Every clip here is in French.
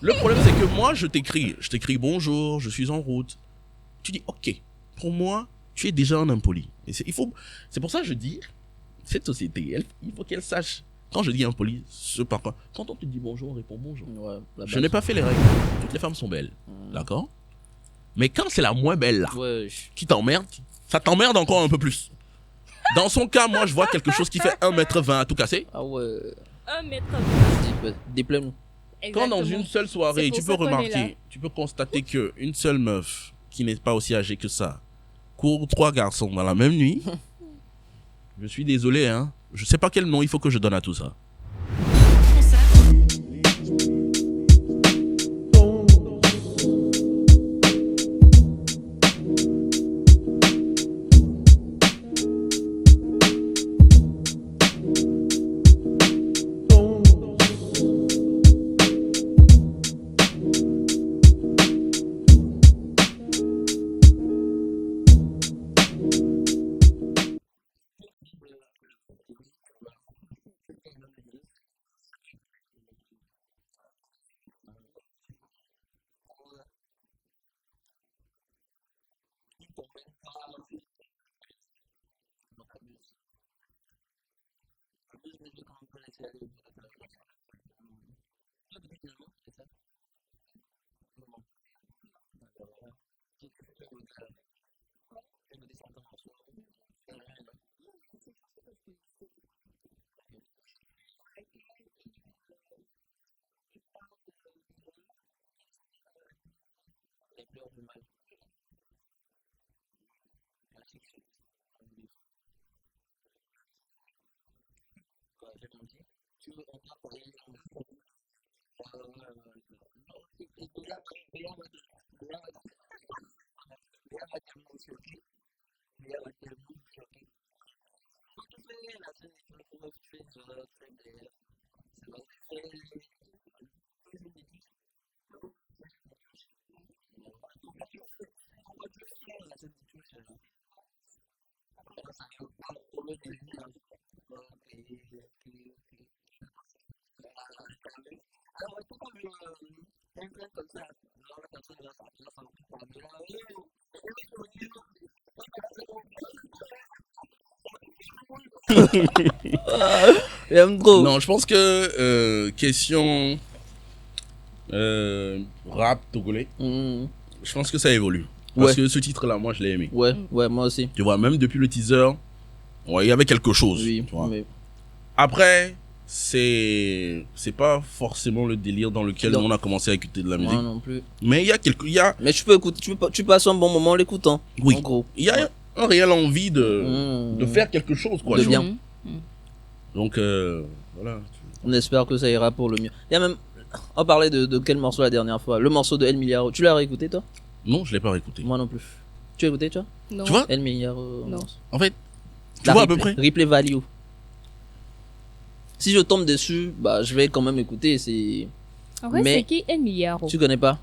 Le problème, c'est que moi, je t'écris bonjour, je suis en route. Tu dis ok. Pour moi, tu es déjà un impoli. Et c'est pour ça que je dis, cette société, il faut qu'elle sache. Quand je dis impoli, ce par quoi. Quand on te dit bonjour, on répond bonjour. Ouais, Je n'ai pas fait les règles. Toutes les femmes sont belles. D'accord? Mais quand c'est la moins belle là, qui t'emmerde, ça t'emmerde encore un peu plus. Dans son cas, moi, je vois quelque chose qui fait 1m20 à tout casser. Ah ouais. 1m20. Déplaît-nous. Quand dans une seule soirée, tu peux remarquer, tu peux constater que une seule meuf qui n'est pas aussi âgée que ça court 3 garçons dans la même nuit. Je suis désolé, hein. Je sais pas quel nom il faut que je donne à tout ça. J'aime trop. Non, je pense que question rap togolais, je pense que ça évolue. Parce que ce titre-là, moi, je l'ai aimé. Ouais, moi aussi. Tu vois, même depuis le teaser, ouais, il y avait quelque chose. Oui, tu vois. mais... Après, c'est pas forcément le délire dans lequel on a commencé à écouter de la musique. Moi non plus. Mais il y a Mais tu peux écouter, tu passes un bon moment en l'écoutant. Oui. En gros. Il y a un réel envie de faire quelque chose, quoi. De tu vois. bien. Donc, voilà. On espère que ça ira pour le mieux. Il y a même... On parlait de quel morceau la dernière fois? Le morceau de El Milliaro. Tu l'as réécouté, toi? Non, je l'ai pas réécouté. Moi non plus. Tu as écouté, toi? Non. Tu vois? El Milliaro. Non. En fait, tu vois à peu près. Replay value. Si je tombe dessus, bah je vais quand même écouter. C'est. En vrai, Mais- c'est qui El Milliaro? Tu connais pas?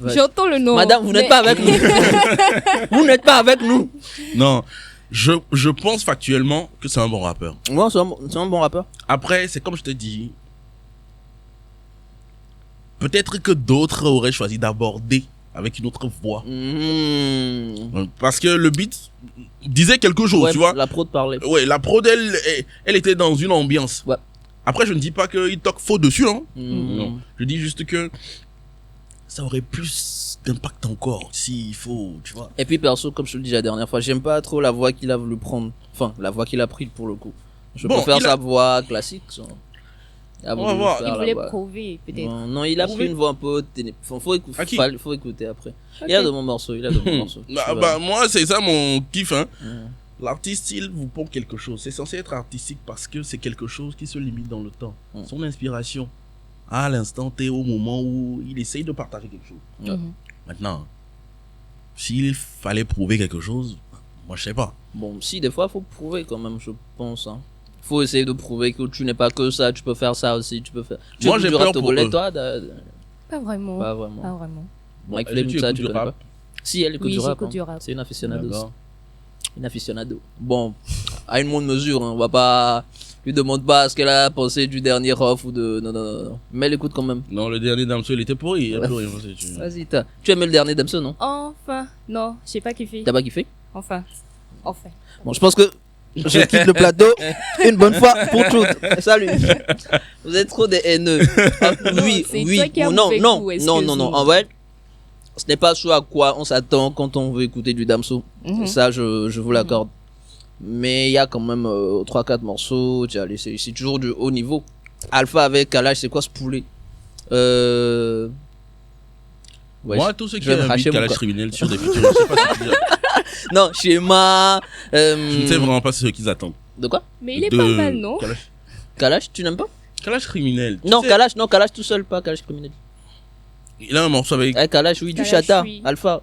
J'entends le nom. Madame, vous n'êtes mais- pas avec nous. Vous n'êtes pas avec nous. Non, je pense factuellement que c'est un bon rappeur. Moi, c'est un bon rappeur. Après, c'est comme je te dis. Peut-être que d'autres auraient choisi d'aborder avec une autre voix. Parce que le beat disait quelque chose, Ouais, tu vois. la prod parlait. Ouais, la prod, elle était dans une ambiance. Ouais. Après, je ne dis pas qu'il toque faux dessus, hein. Mhm. Non. Je dis juste que ça aurait plus d'impact encore s'il faut, tu vois. Et puis perso, comme je te le dis la dernière fois, j'aime pas trop la voix qu'il a voulu prendre. Enfin, la voix qu'il a prise pour le coup. Je Bon, préfère il sa a- voix classique. Ça. On va voir. Il voulait prouver, peut-être. Non, il a Prouver. pris une voix un peu... Faut écouter après. Ok. Il a de bons morceaux, il a de bons morceaux. Moi, c'est ça mon kiff, hein. L'artiste, il vous pond quelque chose. C'est censé être artistique parce que c'est quelque chose qui se limite dans le temps. Son inspiration, à l'instant T, au moment où il essaye de partager quelque chose. Mhm. Maintenant, s'il fallait prouver quelque chose, moi, je sais pas. Bon, si, des fois, faut prouver quand même, je pense. Hein. Faut essayer de prouver que tu n'es pas que ça, tu peux faire ça aussi, tu peux faire... Tu Moi, écoutes j'ai du rap peur pour togolais, eux. toi Pas vraiment. Pas vraiment. Pas vraiment. Mike est-ce que Flame, tu ça, écoutes tu du connais rap? pas? Si, elle écoute Oui, du rap. j'écoute Hein. du rap. C'est une aficionado. D'accord. Une aficionado. Bon, à une bonne mesure, hein. On va pas Lui demande pas ce qu'elle a pensé du dernier off ou de. Non. Mais l'écoute quand même. Non, le dernier Damso, il était pourri. Il a plus rien. Vas-y, tu aimais le dernier Damso, non? Enfin, non, j'ai pas kiffé. T'as pas kiffé? Enfin. Bon, je pense que je quitte le plateau une bonne fois pour toutes. Salut. Vous êtes trop des haineux. Ah, oui, c'est toi qui as non, fait non, coup, non, non, non. En vrai, ce n'est pas ce à quoi on s'attend quand on veut écouter du Damso. Mhm. Ça, je vous l'accorde. Mais il y a quand même 3-4 morceaux. C'est toujours du haut niveau. Alpha avec Kalash, c'est quoi ce poulet? Ouais, Moi, tous ceux qui je vais me invitent racher mon Kalash corps. criminel sur des features, je sais pas ce qu'ils Non, schéma. Je ne sais vraiment pas ce qu'ils attendent. De quoi? Mais il est pas mal, non? Kalash, Kalash, tu n'aimes pas? Kalash criminel. Tu Non, sais, Kalash tout seul, pas Kalash criminel. Il a un morceau avec. Eh, Kalash, oui, du Kalash, chata, oui. Alpha.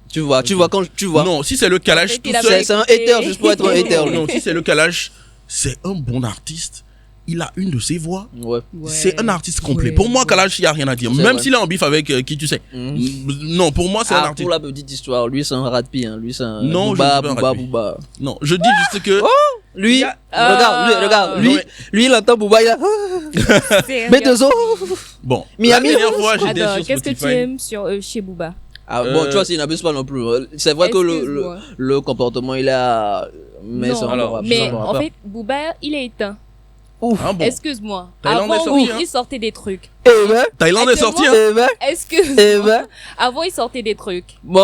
Tu vois quand tu vois. Non, si c'est le Kalash Avec tout il a seul. C'est un hater juste pour être un hater. Non, si c'est le Kalash, c'est un bon artiste. Il a une de ses voix. Ouais. Ouais. C'est un artiste complet. Ouais. Pour moi, Kalash, il n'y a rien à dire. C'est Même vrai. s'il est en bif avec qui tu sais. Non, pour moi, c'est un Ah, artiste. pour la petite histoire, lui c'est un ratpi, hein. Lui c'est un Non, je Booba, ne suis pas un Booba, ratpi. Booba. Non, je dis juste que. Lui, Ah. regarde, Non, lui, mais- lui il entend Booba, il a Sérieux. B2O. Bon, Miami. la dernière fois, j'étais Attends, sur qu'est-ce que tu Spotify. aimes sur chez Booba? Ah bon, tu vois, il n'abuse pas non plus. C'est vrai que Excuse-moi. le comportement il a mais Non, ça alors, mais en fait, Booba, il est éteint. Ah bon. Excuse-moi. Thaïlande est Avant, sorti, oui, hein. il sortait des trucs. Eh ben, Thaïlande est sorti, hein. eh ben, Excuse-moi. ben. Avant, il sortait des trucs. Bon,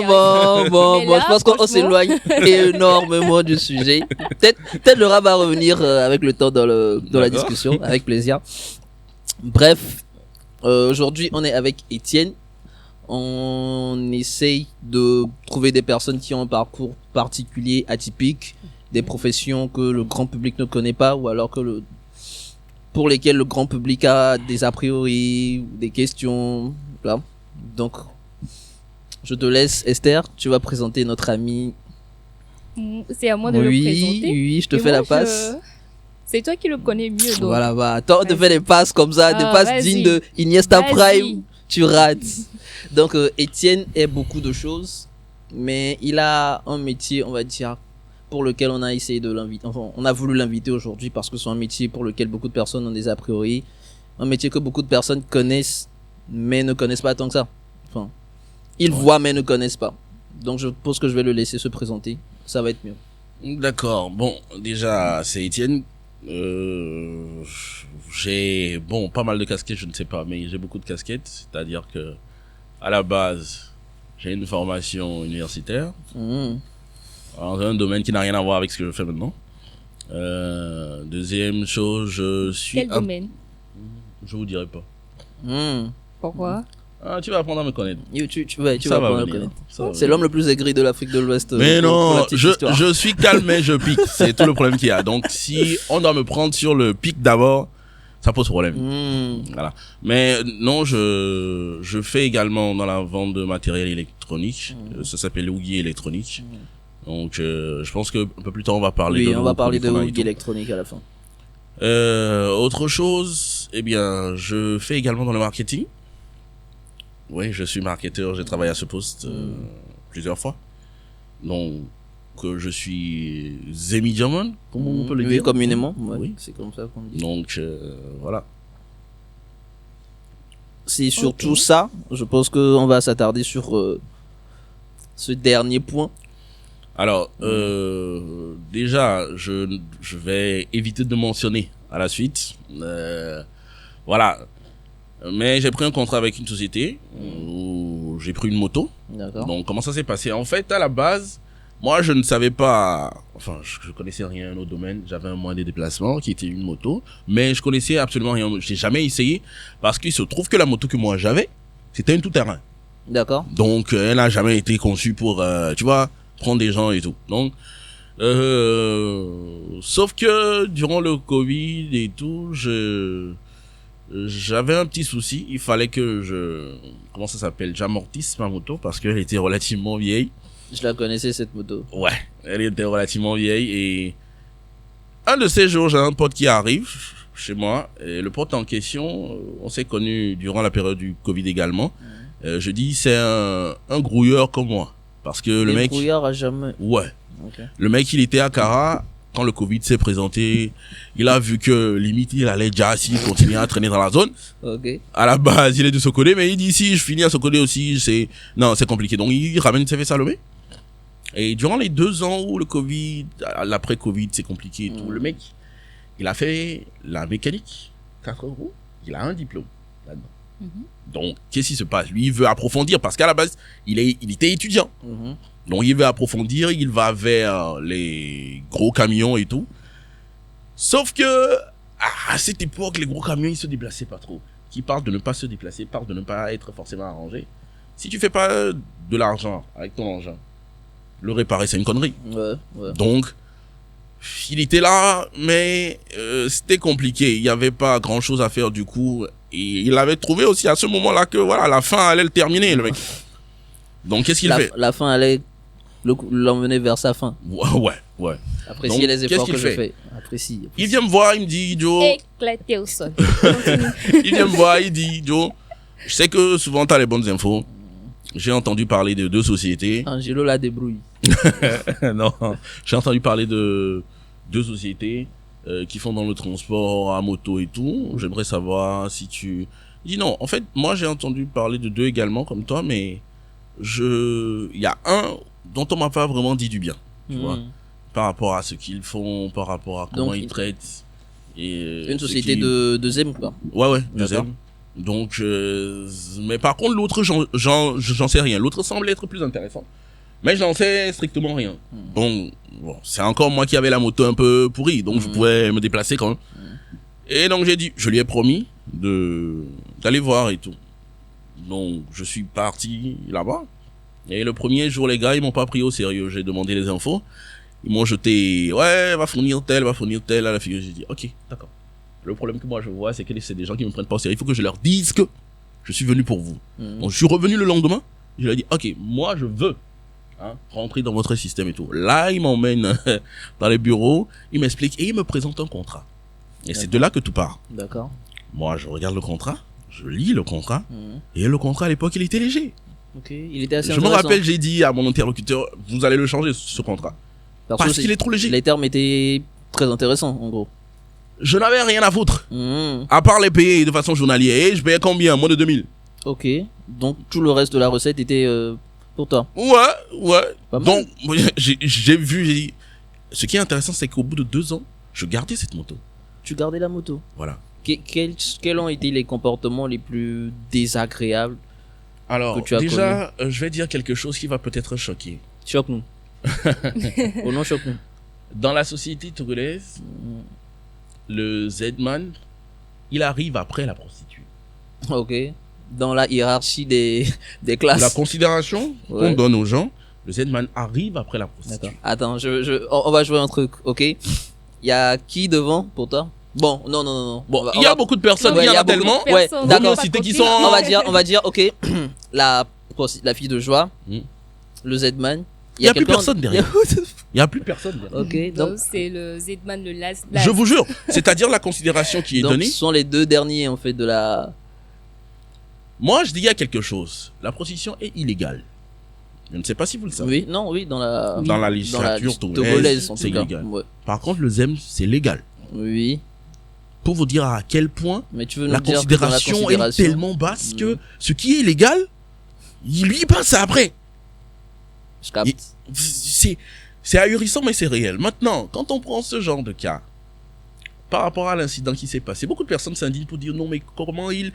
Mais là, je pense qu'on franchement- s'éloigne énormément du sujet. Peut-être le rap va revenir avec le temps dans la D'accord. discussion, avec plaisir. Bref, aujourd'hui on est avec Étienne. On essaye de trouver des personnes qui ont un parcours particulier, atypique, des professions que le grand public ne connaît pas ou alors que pour lesquelles le grand public a des a priori, ou des questions. Voilà. Donc, je te laisse, Esther. Tu vas présenter notre ami. C'est à moi de le présenter. Oui, je te Et fais moi, la passe. C'est toi qui le connais mieux, donc. Voilà, bah, attends, on te Vas-y. fait des passes comme ça, des Ah, passes vas-y. dignes de Iniesta Vas-y. Prime. Tu rates. Donc, Étienne est beaucoup de choses, mais il a un métier, on va dire, pour lequel on a essayé de l'inviter. Enfin, on a voulu l'inviter aujourd'hui parce que c'est un métier pour lequel beaucoup de personnes ont des a priori. Un métier que beaucoup de personnes connaissent, mais ne connaissent pas tant que ça. Enfin, ils voient, mais ne connaissent pas. Donc, je pense que je vais le laisser se présenter. Ça va être mieux. D'accord. Bon, déjà, c'est Étienne. J'ai, bon, pas mal de casquettes, je ne sais pas, mais j'ai beaucoup de casquettes. C'est-à-dire que, à la base, j'ai une formation universitaire dans un domaine qui n'a rien à voir avec ce que je fais maintenant. Deuxième chose, je suis... Quel domaine? Je vous dirai pas. Pourquoi? Ah, tu vas apprendre à me connaître. Tu Ça vas va pas le venir. connaître. Ça va C'est venir. l'homme le plus aigri de l'Afrique de l'Ouest. Mais pour la non, petite histoire. je suis calme mais je pique. C'est tout le problème qu'il y a. Donc, si on doit me prendre sur le pic d'abord, ça pose problème. Voilà. Mais non, je fais également dans la vente de matériel électronique. Ça s'appelle Ougi électronique. Donc, je pense que un peu plus tard, on va parler Oui, de on va nos parler de produits qu'on a et Ougi tout. électronique à la fin. Autre chose, eh bien, je fais également dans le marketing. Oui, je suis marketeur, j'ai travaillé à ce poste plusieurs fois. Donc, je suis Zemi Diamond, comme on peut le Oui, dire. communément. Ouais, Oui. c'est comme ça qu'on dit. Donc, voilà. C'est surtout ça. Je pense qu'on va s'attarder sur ce dernier point. Alors, déjà, je vais éviter de mentionner à la suite. Voilà. Mais j'ai pris un contrat avec une société où j'ai pris une moto. D'accord. Donc, comment ça s'est passé? En fait, à la base, moi, je ne savais pas, enfin, je connaissais rien au domaine. J'avais un moyen de déplacement qui était une moto, mais je connaissais absolument rien. J'ai jamais essayé parce qu'il se trouve que la moto que moi j'avais, c'était une tout-terrain. D'accord. Donc, elle n'a jamais été conçue pour, tu vois, prendre des gens et tout. Donc, sauf que durant le Covid et tout, j'avais un petit souci. Il fallait que comment ça s'appelle? J'amortisse ma moto parce qu'elle était relativement vieille. Je la connaissais cette moto. Ouais, elle était relativement vieille et un de ces jours, j'ai un pote qui arrive chez moi et le pote en question, on s'est connu durant la période du Covid également. Je dis c'est un grouilleur comme moi parce que le mec, Brouillard à jamais. ouais, Ok. le mec il était à Cara quand le Covid s'est présenté, il a vu que limite il allait déjà s'il continuait à traîner dans la zone. Ok. À la base, il est de Sokodé, mais il dit si je finis à Sokodé aussi, c'est compliqué. Donc il ramène CV Salomé. Et durant les 2 ans où le Covid, l'après-Covid, c'est compliqué et tout, le mec, il a fait la mécanique, 4 roues, il a un diplôme là-dedans. Donc, qu'est-ce qui se passe? Lui, il veut approfondir parce qu'à la base, il était étudiant. Donc, il veut approfondir, il va vers les gros camions et tout. Sauf que, à cette époque, les gros camions, ils se déplaçaient pas trop. Qui parle de ne pas se déplacer, parle de ne pas être forcément arrangé. Si tu fais pas de l'argent avec ton engin, le réparer, c'est une connerie. Ouais. Donc, il était là, mais c'était compliqué. Il n'y avait pas grand-chose à faire du coup. Et il avait trouvé aussi à ce moment-là que voilà, la fin allait le terminer, le mec. Donc, qu'est-ce qu'il fait? La fin allait l'emmener vers sa fin. Ouais. Appréciez Donc, les efforts qu'est-ce que qu'il je fais. Apprécie. Il vient me voir, il me dit, Joe. Éclaté au sol. Il vient me voir, il dit, Joe, je sais que souvent tu as les bonnes infos. J'ai entendu parler de 2 sociétés. Angelo la débrouille. Non, j'ai entendu parler de 2 sociétés qui font dans le transport à moto et tout. J'aimerais savoir si tu... Il dit non, en fait, moi j'ai entendu parler de 2 également comme toi, mais il y a un dont on m'a pas vraiment dit du bien, tu vois, par rapport à ce qu'ils font, par rapport à comment Donc, ils traitent. Et une société de deuxième, quoi. Ouais, deuxième. Donc, mais par contre, l'autre, j'en sais rien. L'autre semble être plus intéressant. Mais j'en sais strictement rien. Bon, c'est encore moi qui avais la moto un peu pourrie, donc je pouvais me déplacer quand même. Et donc j'ai dit, je lui ai promis d'aller voir et tout. Donc je suis parti là-bas. Et le premier jour, les gars, ils m'ont pas pris au sérieux. J'ai demandé les infos. Ils m'ont jeté, ouais, va fournir tel à la figure. J'ai dit, ok, d'accord. Le problème que moi je vois, c'est que c'est des gens qui me prennent pas au sérieux. Il faut que je leur dise que je suis venu pour vous. Donc je suis revenu le lendemain. Je leur ai dit, ok, moi je veux rentrer dans votre système et tout. Là, il m'emmène dans les bureaux, il m'explique et il me présente un contrat. Et c'est de là que tout part. D'accord. Moi, je regarde le contrat, je lis le contrat, et le contrat à l'époque, il était léger. Ok, il était assez Je me rappelle, j'ai dit à mon interlocuteur, vous allez le changer, ce contrat. Parce qu'il est trop léger. Les termes étaient très intéressants, en gros. Je n'avais rien à foutre. À part les payer de façon journalière. Et je payais combien? Moins de 2000. Ok. Donc, tout le reste de la recette était pour toi. Ouais. Pas mal. Donc, j'ai dit, ce qui est intéressant, c'est qu'au bout de 2 ans, je gardais cette moto. Tu gardais la moto. Voilà. Quels ont été les comportements les plus désagréables Alors, que tu as déjà, je vais dire quelque chose qui va peut-être choquer. Choque-nous. Oh non, choque-nous. Dans la société togolaise, le Z-Man, il arrive après la prostituée. Ok. Dans la hiérarchie des classes. La considération qu'on donne aux gens, le Z-Man arrive après la prostituée. D'accord. Attends, on va jouer un truc, ok? Il y a qui devant pour toi? Bon, non. Bon, il y a beaucoup de personnes, il y en a tellement. Ouais, d'accord. Qui sont... On va dire, ok. la fille de joie, le Z-Man. Il n'y a plus personne derrière. Il n'y a plus personne derrière. Ok, donc c'est le Z-Man, le last. Je vous jure, c'est-à-dire la considération qui est donc, donnée. Ce sont les 2 derniers, en fait, de la... Moi, je dis il y a quelque chose. La prostitution est illégale. Je ne sais pas si vous le savez. Oui, dans la législature togolaise, c'est illégal. Ouais. Par contre, le ZEM, c'est légal. Oui. Pour vous dire à quel point Mais tu veux nous la dire considération que est tellement basse que ce qui est illégal, il lui passe après. Je capte. C'est ahurissant, mais c'est réel. Maintenant, quand on prend ce genre de cas, par rapport à l'incident qui s'est passé, beaucoup de personnes s'indignent pour dire non, mais comment il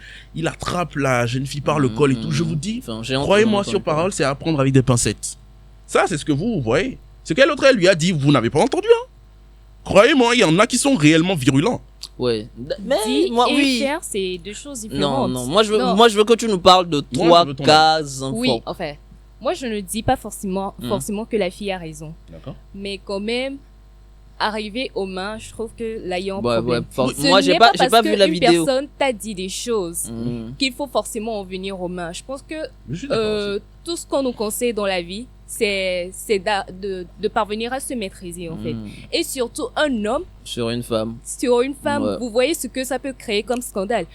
attrape la jeune fille par le col et tout. Je vous dis, croyez-moi sur parole, c'est à prendre avec des pincettes. Ça, c'est ce que vous voyez. Ce qu'elle autre, elle lui a dit, vous n'avez pas entendu, hein. Croyez-moi, il y en a qui sont réellement virulents. Ouais. Mais Dit moi, et oui. faire, c'est 2 choses différentes. Non. Moi, je veux que tu nous parles de 3 cas infos. Oui, enfin, moi, je ne dis pas forcément que la fille a raison. D'accord. Mais quand même, arriver aux mains, je trouve que là, il y a un Ouais, problème. moi, j'ai pas vu la vidéo. Une personne t'a dit des choses qu'il faut forcément en venir aux mains. Je pense que tout ce qu'on nous conseille dans la vie, c'est de parvenir à se maîtriser, en fait. Et surtout, un homme sur une femme, ouais. Vous voyez ce que ça peut créer comme scandale.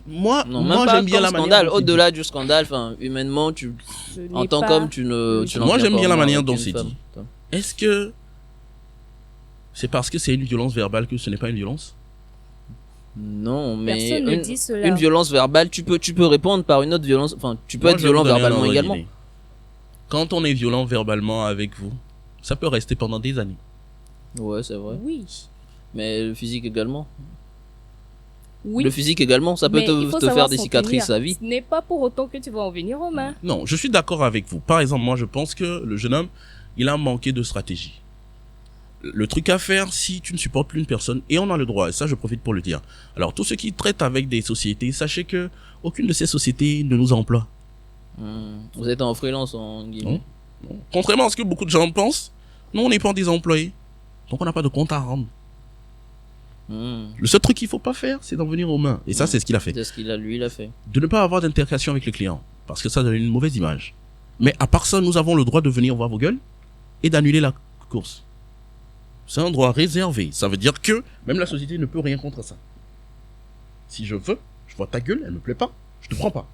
Moi j'aime bien la scandale. Au-delà du scandale, enfin, humainement, en tant qu'homme, tu n'en Moi, j'aime bien la manière dont c'est c'est dit. Est-ce que c'est parce que c'est une violence verbale que ce n'est pas une violence? Non, mais Personne ne dit cela. une violence verbale, tu peux répondre par une autre violence. Enfin, tu peux être violent verbalement également. Quand on est violent verbalement avec vous, ça peut rester pendant des années. Ouais, c'est vrai. Oui. Mais le physique également. Oui. Le physique également, ça peut Mais il faut te savoir faire des s'en cicatrices tenir. à vie. Ce n'est pas pour autant que tu vas en venir aux mains. Non, je suis d'accord avec vous. Par exemple, moi, je pense que le jeune homme, il a manqué de stratégie. Le truc à faire, si tu ne supportes plus une personne, et on a le droit, et ça je profite pour le dire. Alors, tous ceux qui traitent avec des sociétés, sachez que aucune de ces sociétés ne nous emploie. Vous êtes en freelance en guillemets. Non. Contrairement à ce que beaucoup de gens pensent, nous on n'est pas des employés. Donc on n'a pas de compte à rendre. Le seul truc qu'il faut pas faire, c'est d'en venir aux mains. Et ça, c'est ce qu'il a fait. C'est ce qu'il a, lui, il a fait. De ne pas avoir d'intercation avec le client. Parce que ça donne une mauvaise image. Mais à part ça, nous avons le droit de venir voir vos gueules et d'annuler la course. C'est un droit réservé. Ça veut dire que même la société ne peut rien contre ça. Si je veux, je vois ta gueule, elle me plaît pas, je te prends pas.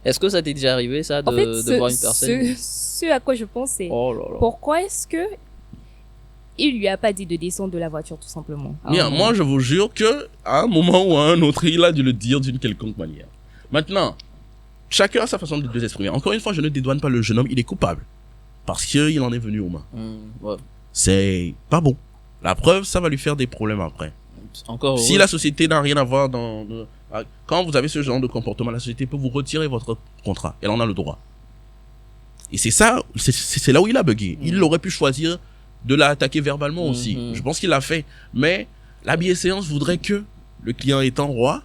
Est-ce que ça t'est déjà arrivé, ça, de, En fait, de voir une personne ce à quoi je pensais. Oh là là. Pourquoi est-ce que il lui a pas dit de descendre de la voiture, tout simplement? Bien, moi, je vous jure que à un moment ou à un autre, il a dû le dire d'une quelconque manière. Maintenant, chacun a sa façon de s'exprimer. Encore une fois, je ne dédouane pas le jeune homme, il est coupable. Parce qu'il en est venu aux mains. Ouais. C'est pas bon. La preuve, ça va lui faire des problèmes après. Encore Si la société n'a rien à voir quand vous avez ce genre de comportement, la société peut vous retirer votre contrat. Elle en a le droit. Et c'est ça, c'est là où il a bugué. Il aurait pu choisir de l'attaquer verbalement aussi. Je pense qu'il l'a fait. Mais la bienséance voudrait que, le client étant roi,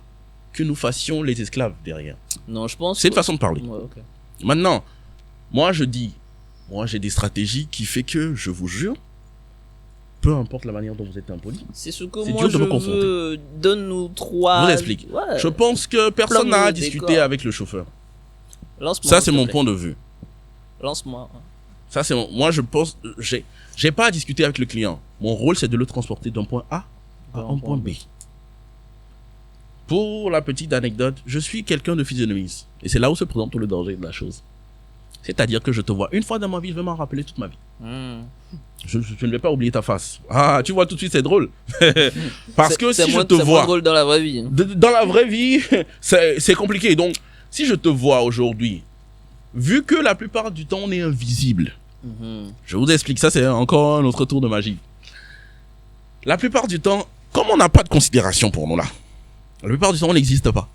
que nous fassions les esclaves derrière. Non, je pense. C'est une façon de parler. Ouais, ok. Maintenant, moi j'ai des stratégies qui fait que, je vous jure, peu importe la manière dont vous êtes impoli. C'est ce que C'est moi dur de je me confronter. veux. Donne-nous trois. Je vous explique. Ouais. Je pense que personne Plombe n'a à le discuter décor. avec le chauffeur. Lance-moi. Ça, c'est s'il te mon plaît. point de vue. Lance-moi. Ça, c'est moi, je pense, j'ai pas à discuter avec le client. Mon rôle, c'est de le transporter d'un point A à un point B. Pour la petite anecdote, je suis quelqu'un de physionomiste. Et c'est là où se présente tout le danger de la chose. C'est-à-dire que je te vois une fois dans ma vie, je vais m'en rappeler toute ma vie. Je ne vais pas oublier ta face. Ah, tu vois tout de suite, c'est drôle. Parce que si je te c'est moins vois, drôle dans la vraie vie. dans la vraie vie, c'est compliqué. Donc, si je te vois aujourd'hui, vu que la plupart du temps, on est invisible, je vous explique, ça c'est encore un autre tour de magie. La plupart du temps, comme on n'a pas de considération pour nous là, la plupart du temps, on n'existe pas.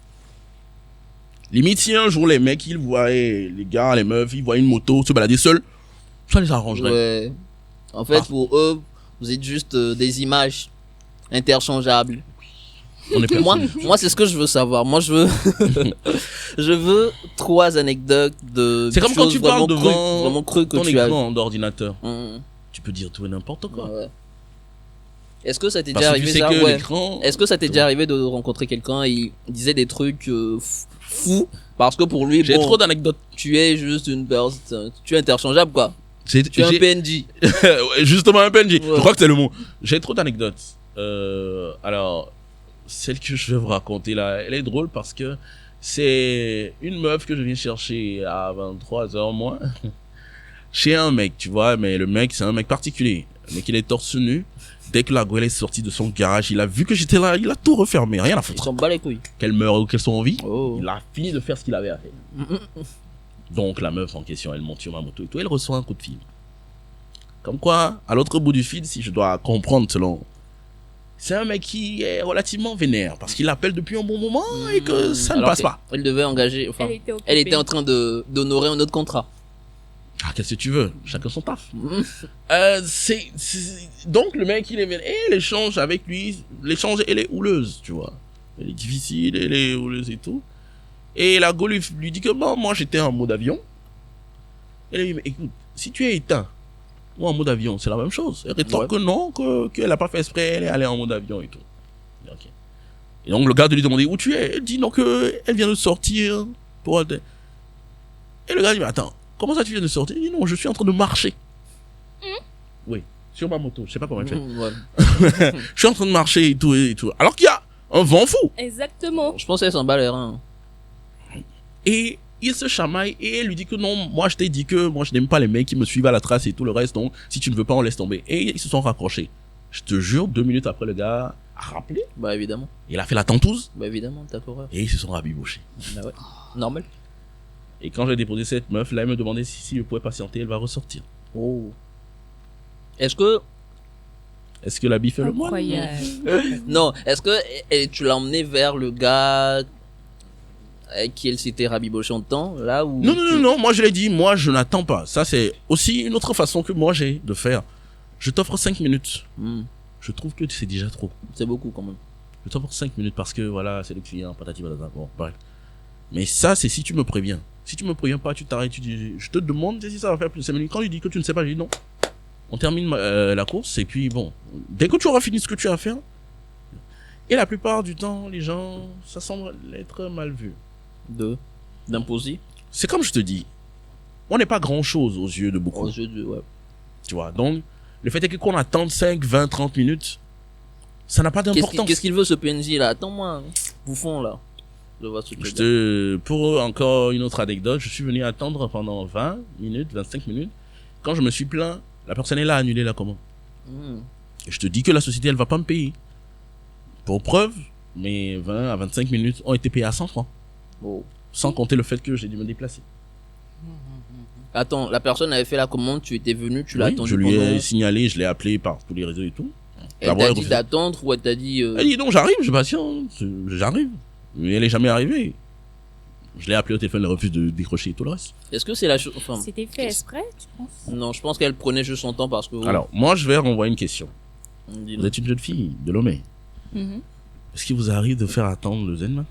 Limite, si un jour les mecs, ils voient, les gars, les meufs, ils voient une moto se balader seul, ça les arrangerait. Ouais. En fait, pour eux, vous êtes juste des images interchangeables. On est Moi, c'est ce que je veux savoir. Moi, je veux 3 anecdotes de. C'est comme quand tu parles vraiment devant vraiment cru que ton tu as. écran d'ordinateur. Tu peux dire tout et n'importe quoi. Ouais. Est-ce que ça t'est Parce déjà que tu arrivé sais ça? que Ouais. l'écran... Est-ce que ça t'est déjà arrivé de rencontrer quelqu'un et il disait des trucs fous parce que pour lui, J'ai bon, trop d'anecdotes. tu es juste une personne, tu es interchangeable quoi. Tu es un J'ai- PNJ. Justement un PNJ. Ouais. Je crois que c'est le mot. J'ai trop d'anecdotes. Alors, celle que je vais vous raconter là, elle est drôle parce que c'est une meuf que je viens chercher à 23h moins chez un mec, tu vois, mais le mec, c'est un mec particulier. Le mec, il est torse nu. Dès que la gueule est sortie de son garage, il a vu que j'étais là, il a tout refermé, rien à Tu foutre. t'en bats les couilles. Qu'elle meure ou qu'elle soit en vie, Oh. il a fini de faire ce qu'il avait à faire. Donc la meuf en question, elle monte sur ma moto et tout, elle reçoit un coup de fil. Comme quoi, à l'autre bout du fil, si je dois comprendre selon... C'est un mec qui est relativement vénère, parce qu'il appelle depuis un bon moment et que ça ne Alors passe pas. Elle devait engager, enfin, occupée. elle était en train d'honorer un autre contrat. Ah, qu'est-ce que tu veux? Chacun son taf. Donc le mec, il est vénère. Et l'échange avec lui, l'échange, elle est houleuse, tu vois. Elle est difficile, elle est houleuse et tout. Et la go lui dit que bon, moi j'étais en mode avion. Elle lui dit, mais écoute, si tu es éteint ou en mode avion, c'est la même chose. Elle rétorque que non, qu'elle n'a pas fait exprès, elle est allée en mode avion et tout. Ok. Et donc le gars de lui demander où tu es. Elle dit non, elle vient de sortir. Et le gars dit, mais attends, comment ça tu viens de sortir? Il dit non, je suis en train de marcher. Oui, sur ma moto, je sais pas comment elle fait. Ouais. Je suis en train de marcher et tout et tout. Alors qu'il y a un vent fou. Exactement. Je pense qu'elle s'en bat les reins. Et il se chamaille et elle lui dit que non, moi je t'ai dit que moi je n'aime pas les mecs qui me suivent à la trace et tout le reste, donc si tu ne veux pas, on laisse tomber. Et ils se sont raccrochés. Je te jure, 2 minutes après, le gars a rappelé. Bah évidemment. Il a fait la tentouse. Bah évidemment, t'as horreur. Et ils se sont rabibochés. Bah ouais. Normal. Et quand j'ai déposé cette meuf, là, elle me demandait si je pouvais patienter, elle va ressortir. Oh. Est-ce que l'habit fait le moine? Incroyable. non, est-ce que tu l'as emmené vers le gars avec qui elle s'était rabibochée en temps là ou Non, moi je l'ai dit, moi je n'attends pas. Ça c'est aussi une autre façon que moi j'ai de faire. Je t'offre 5 minutes. Je trouve que c'est déjà trop. C'est beaucoup quand même. Je t'offre 5 minutes parce que voilà, c'est le client, patati patata. Bon, bref. Mais ça c'est si tu me préviens. Si tu me préviens pas, tu t'arrêtes, tu dis, je te demande si ça va faire plus de 5 minutes. Quand tu dis que tu ne sais pas, je dis non. On termine la course et puis bon, dès que tu auras fini ce que tu as à faire. Et la plupart du temps, les gens, ça semble être mal vu. D'imposer. C'est comme je te dis, on n'est pas grand chose aux yeux de beaucoup. Aux yeux de, ouais. Tu vois, donc, le fait est que qu'on attende 5, 20, 30 minutes, ça n'a pas d'importance. Qu'est-ce qu'il veut ce PNJ là? Attends-moi, bouffon là. Je vois ce que Pour encore une autre anecdote, je suis venu attendre pendant 20 minutes, 25 minutes. Quand je me suis plaint, la personne elle a annulé la commande. Et je te dis que la société elle va pas me payer. Pour preuve, mes 20 à 25 minutes ont été payés à 100 francs. Oh. Sans compter le fait que j'ai dû me déplacer. Attends, la personne avait fait la commande, tu étais venu, tu l'as attendu. Je lui ai signalé, je l'ai appelé par tous les réseaux et tout. Elle t'a dit d'attendre ou elle t'a dit... Elle dit non, j'arrive, je patiente, j'arrive. Mais elle est jamais arrivée. Je l'ai appelé au téléphone, elle refuse de décrocher et tout le reste. Est-ce que c'est la chose... Enfin, c'était fait exprès, tu penses? Non, je pense qu'elle prenait juste son temps parce que... Alors, moi je vais renvoyer une question. Vous êtes une jeune fille de Lomé. Est-ce qu'il vous arrive de faire attendre le Zenman?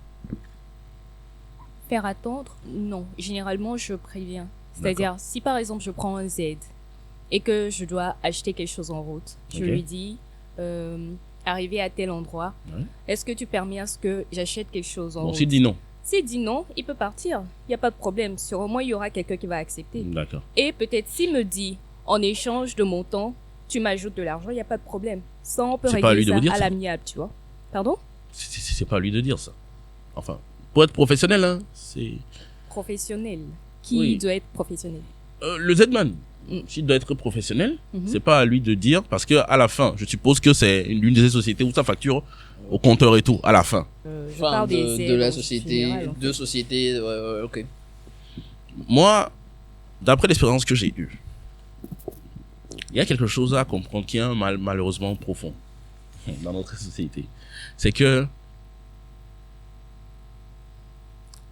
Faire attendre? Non. Généralement, je préviens. C'est-à-dire, si par exemple, je prends un Z et que je dois acheter quelque chose en route, je lui dis, arriver à tel endroit, est-ce que tu permets à ce que j'achète quelque chose en route? S'il dit non. S'il dit non, il peut partir. Il n'y a pas de problème. Sûrement, moi, il y aura quelqu'un qui va accepter. D'accord. Et peut-être s'il me dit, en échange de mon temps, tu m'ajoutes de l'argent, il n'y a pas de problème. Ça, on peut régler ça à l'amiable, tu vois. Pardon? C'est pas à lui de dire ça. Enfin, pour être professionnel, hein, c'est... Professionnel. Qui doit être professionnel? Le Zman. S'il doit être professionnel, c'est pas à lui de dire, parce que à la fin, je suppose que c'est l'une des sociétés où ça facture au compteur et tout, à la fin. Je parle de la société, deux sociétés, ok. Moi, d'après l'expérience que j'ai eue, il y a quelque chose à comprendre qui est un mal malheureusement profond dans notre société. C'est que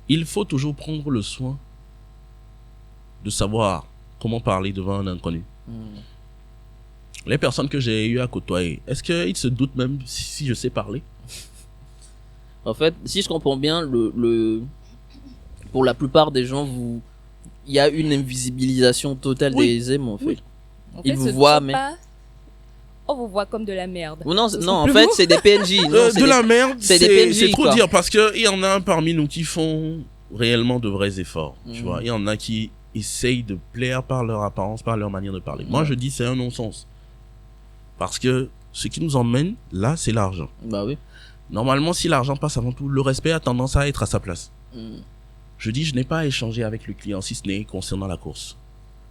il faut toujours prendre le soin de savoir comment parler devant un inconnu. Les personnes que j'ai eu à côtoyer, est-ce qu'ils se doutent même si je sais parler? En fait, si je comprends bien, pour la plupart des gens, il y a une invisibilisation totale des aimes, en fait. Ils vous voient, mais... On vous voit comme de la merde. Non, en fait, c'est des PNJ. De la merde, c'est trop quoi. dire, parce que il y en a parmi nous qui font réellement de vrais efforts. Tu vois, il y en a qui essayent de plaire par leur apparence, par leur manière de parler. Moi, je dis c'est un non-sens. Parce que ce qui nous emmène, là, c'est l'argent. Bah oui. Normalement, si l'argent passe avant tout, le respect a tendance à être à sa place. Je dis, je n'ai pas à échanger avec le client, si ce n'est concernant la course.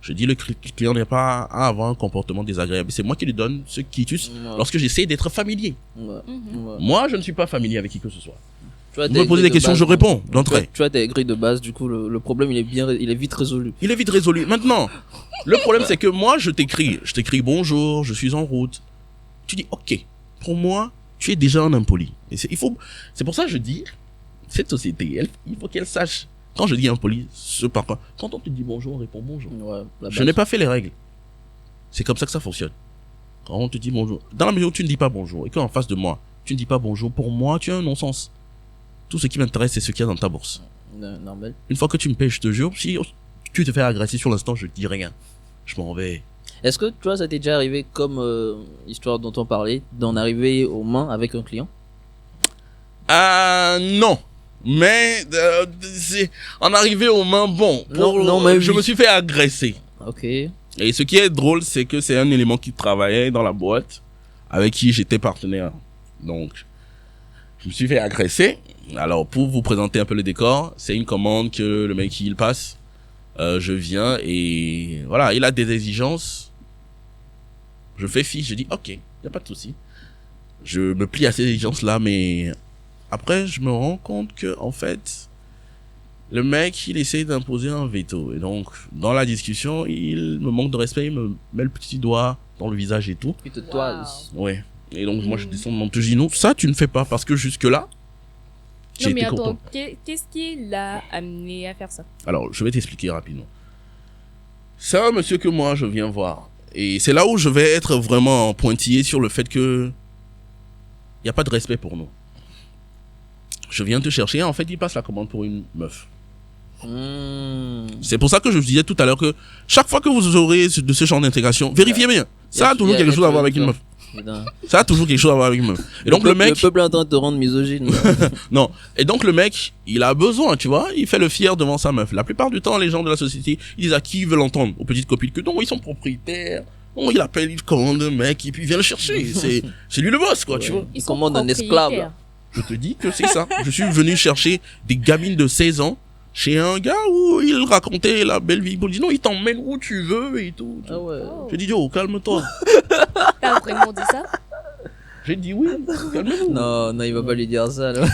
Je dis, le client n'est pas à avoir un comportement désagréable. C'est moi qui lui donne ce quitus lorsque j'essaie d'être familier. Moi, je ne suis pas familier avec qui que ce soit. Vous me posez des questions, je réponds d'entrée. Tu vois, t'as grilles de base, du coup, le problème, il est vite résolu. Il est vite résolu. Maintenant, le problème, c'est que moi, je t'écris bonjour, je suis en route. Tu dis, ok, pour moi, tu es déjà un impoli. Et c'est pour ça que je dis, cette société, il faut qu'elle sache. Quand je dis impoli, par quoi? Quand on te dit bonjour, on répond bonjour. Ouais, je n'ai pas fait les règles. C'est comme ça que ça fonctionne. Quand on te dit bonjour, dans la mesure où tu ne dis pas bonjour, et qu'en face de moi, tu ne dis pas bonjour, pour moi, tu as un non-sens. Tout ce qui m'intéresse, c'est ce qu'il y a dans ta bourse. Normal. Une fois que tu me payes, je te jure, si tu te fais agresser sur l'instant, je dis rien. Je m'en vais. Est-ce que, tu vois, ça t'est déjà arrivé, comme histoire dont on parlait, d'en arriver aux mains avec un client? Non. Mais c'est en arrivé aux mains, bon. Je me suis fait agresser. Ok. Et ce qui est drôle, c'est que c'est un élément qui travaillait dans la boîte avec qui j'étais partenaire. Donc, je me suis fait agresser. Alors, pour vous présenter un peu le décor, c'est une commande que le mec, il passe. Je viens et voilà, il a des exigences. Je fais fi, je dis ok, y a pas de souci. Je me plie à ces exigences-là, mais après, je me rends compte que, en fait, le mec, il essaie d'imposer un veto. Et donc, dans la discussion, il me manque de respect, il me met le petit doigt dans le visage et tout. Et toi Ouais. Et donc, moi, je descends de mon je dis non, ça, tu ne fais pas, parce que jusque-là, non, mais attends, qu'est-ce qui l'a amené à faire ça? Alors, je vais t'expliquer rapidement. C'est un monsieur que moi, je viens voir. Et c'est là où je vais être vraiment pointillé sur le fait que il n'y a pas de respect pour nous. Je viens te chercher, en fait, il passe la commande pour une meuf. C'est pour ça que je vous disais tout à l'heure que chaque fois que vous aurez de ce genre d'intégration, vérifiez bien. Ça a toujours quelque chose à voir avec une meuf. Ça a toujours quelque chose à voir avec une meuf. Et donc le mec... Le peuple est en train de te rendre misogyne. Non. Et donc le mec, il a besoin, tu vois, il fait le fier devant sa meuf. La plupart du temps, les gens de la société, ils disent à qui ils veulent entendre, aux petites copines, que non, ils sont propriétaires. Non, il appelle, il commande un mec et puis il vient le chercher. C'est lui le boss, quoi, tu vois. Il commande un esclave. Je te dis que c'est ça. Je suis venu chercher des gamines de 16 ans chez un gars où il racontait la belle vie. Il dit non, il t'emmène où tu veux et tout. Ah ouais. Je dis yo, calme-toi. T'as vraiment dit ça? J'ai dit oui, calme-vous. Non, il va pas lui dire ça, là.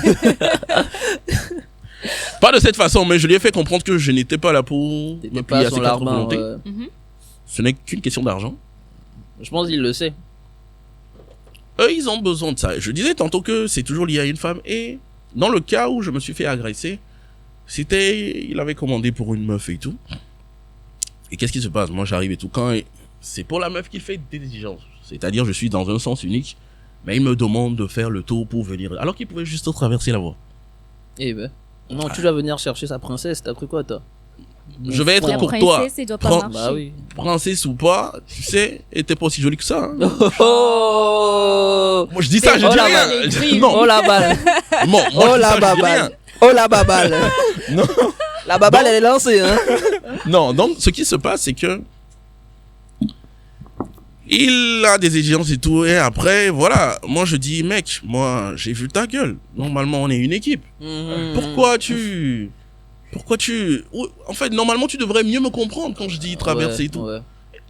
Pas de cette façon, mais je lui ai fait comprendre que je n'étais pas là pour me plier à ses quatre volontés. Ce n'est qu'une question d'argent. Je pense qu'il le sait. Eux, ils ont besoin de ça. Je disais tantôt que c'est toujours lié à une femme. Et dans le cas où je me suis fait agresser, il avait commandé pour une meuf et tout. Et qu'est-ce qui se passe? Moi, j'arrive et tout. Quand c'est pour la meuf qu'il fait des exigences. C'est-à-dire, je suis dans un sens unique, mais il me demande de faire le tour pour venir. Alors qu'il pouvait juste traverser la voie. Eh ben. Non, tu dois venir chercher sa princesse. T'as cru quoi, toi? Je vais être pour toi. Bah oui. Princesse ou pas, tu sais, elle était pas aussi jolie que ça. Hein. Oh, moi je dis ça, je dis rien. Non. Oh la balle. Bon, oh la baballe. Oh la baballe. Non. La baballe, elle est lancée, hein. Non, donc ce qui se passe, c'est que il a des exigences et tout, et après, voilà, moi je dis, mec, moi j'ai vu ta gueule. Normalement, on est une équipe. Pourquoi tu... En fait, normalement, tu devrais mieux me comprendre quand je dis traverser et tout. Ouais.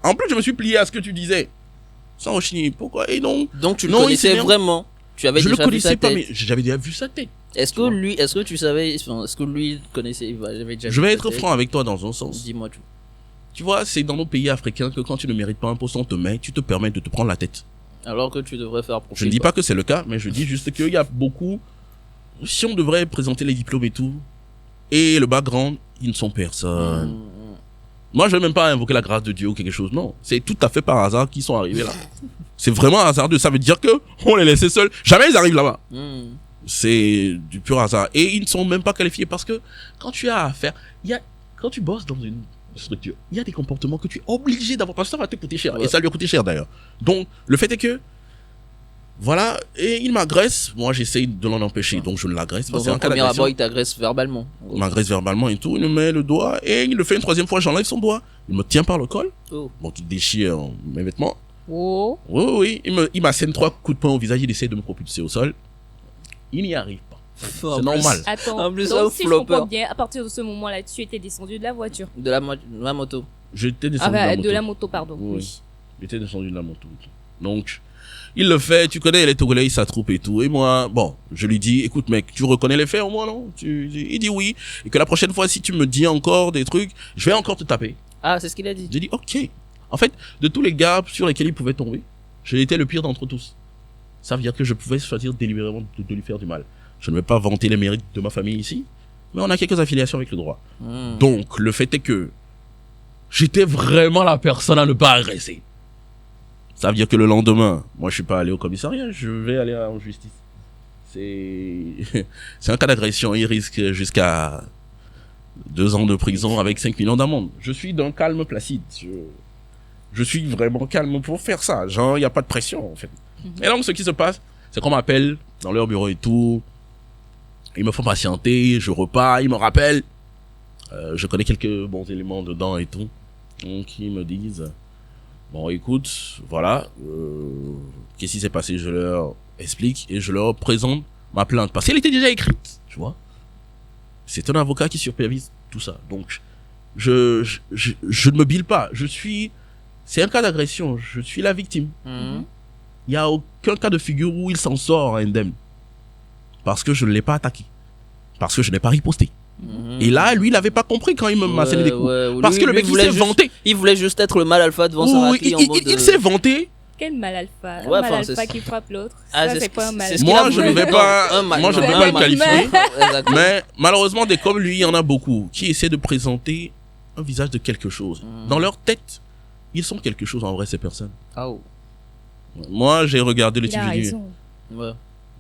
En plus, je me suis plié à ce que tu disais. Sans rechigner. Pourquoi? Et donc tu le connaissais vraiment? Tu avais je déjà le connaissais vu sa pas, tête. mais j'avais déjà vu sa tête. Est-ce que tu savais, est-ce que lui connaissait, j'avais déjà Je vais être franc avec toi dans un sens. Dis-moi tout. Tu vois, c'est dans nos pays africains que quand tu ne mérites pas un poste, on te met, tu te permets de te prendre la tête. Alors que tu devrais faire profil. Je ne dis pas que c'est le cas, mais je dis juste qu'il y a beaucoup... Si on devrait présenter les diplômes et tout, et le background, ils ne sont personne. Moi, je vais même pas invoquer la grâce de Dieu ou quelque chose. Non, c'est tout à fait par hasard qu'ils sont arrivés là. C'est vraiment hasardeux. Ça veut dire que on les laissait seuls. Jamais ils arrivent là-bas. C'est du pur hasard. Et ils ne sont même pas qualifiés parce que quand tu as affaire, quand tu bosses dans une structure, il y a des comportements que tu es obligé d'avoir parce que ça va te coûter cher. Ouais. Et ça lui a coûté cher d'ailleurs. Donc, le fait est que voilà, et il m'agresse. Moi, j'essaye de l'en empêcher, donc je ne l'agresse pas. Dans un premier abord, il t'agresse verbalement. Il m'agresse verbalement et tout. Il me met le doigt et il le fait une troisième fois. J'enlève son doigt. Il me tient par le col. Donc, il déchire mes vêtements. Oh. Oui. Il m'assène 3 coups de poing au visage. Il essaie de me propulser au sol. Il n'y arrive pas. C'est normal. Attends, donc si je comprends bien, à partir de ce moment-là, tu étais descendu de la voiture. De la moto. J'étais descendu de la moto. De la moto, pardon. Oui. J'étais descendu de la moto. Donc, il le fait, tu connais les Togolais, ils s'attroupent et tout. Et moi, bon, je lui dis, écoute mec, tu reconnais les faits au moins, non? Il dit oui. Et que la prochaine fois, si tu me dis encore des trucs, je vais encore te taper. Ah, c'est ce qu'il a dit. J'ai dit, ok. En fait, de tous les gars sur lesquels il pouvait tomber, j'ai été le pire d'entre tous. Ça veut dire que je pouvais choisir délibérément de lui faire du mal. Je ne vais pas vanter les mérites de ma famille ici, mais on a quelques affiliations avec le droit. Donc, le fait est que j'étais vraiment la personne à ne pas agresser. Ça veut dire que le lendemain, moi je suis pas allé au commissariat, je vais aller en justice. C'est un cas d'agression, il risque jusqu'à 2 ans de prison avec 5 millions d'amende. Je suis d'un calme placide. Je suis vraiment calme pour faire ça. Genre, il n'y a pas de pression en fait. Et donc ce qui se passe, c'est qu'on m'appelle dans leur bureau et tout. Ils me font patienter, je repars, ils me rappellent. Je connais quelques bons éléments dedans et tout. Donc ils me disent... Bon, écoute, voilà, qu'est-ce qui s'est passé? Je leur explique et je leur présente ma plainte. Parce qu'elle était déjà écrite. tu vois. C'est un avocat qui supervise tout ça. Donc, je ne me bile pas. C'est un cas d'agression. Je suis la victime. Il n'y a aucun cas de figure où il s'en sort indemne. Parce que je ne l'ai pas attaqué. Parce que je n'ai pas riposté. Et là, lui, il n'avait pas compris quand il me massait des coups. Parce que le mec, il s'est vanté. Il voulait juste être le mal alpha devant sa raclée en mode... Il s'est vanté. Quel mal alpha? Ouais, Un mal alpha qui frappe l'autre. Ah, ça, c'est pas un mal alpha. Moi, je ne vais pas le qualifier. Mais malheureusement, des comme lui, il y en a beaucoup qui essaient de présenter un visage de quelque chose. Dans leur tête, ils sont quelque chose en vrai, ces personnes. Oh. Moi, j'ai regardé le Il a TV. raison. Ouais.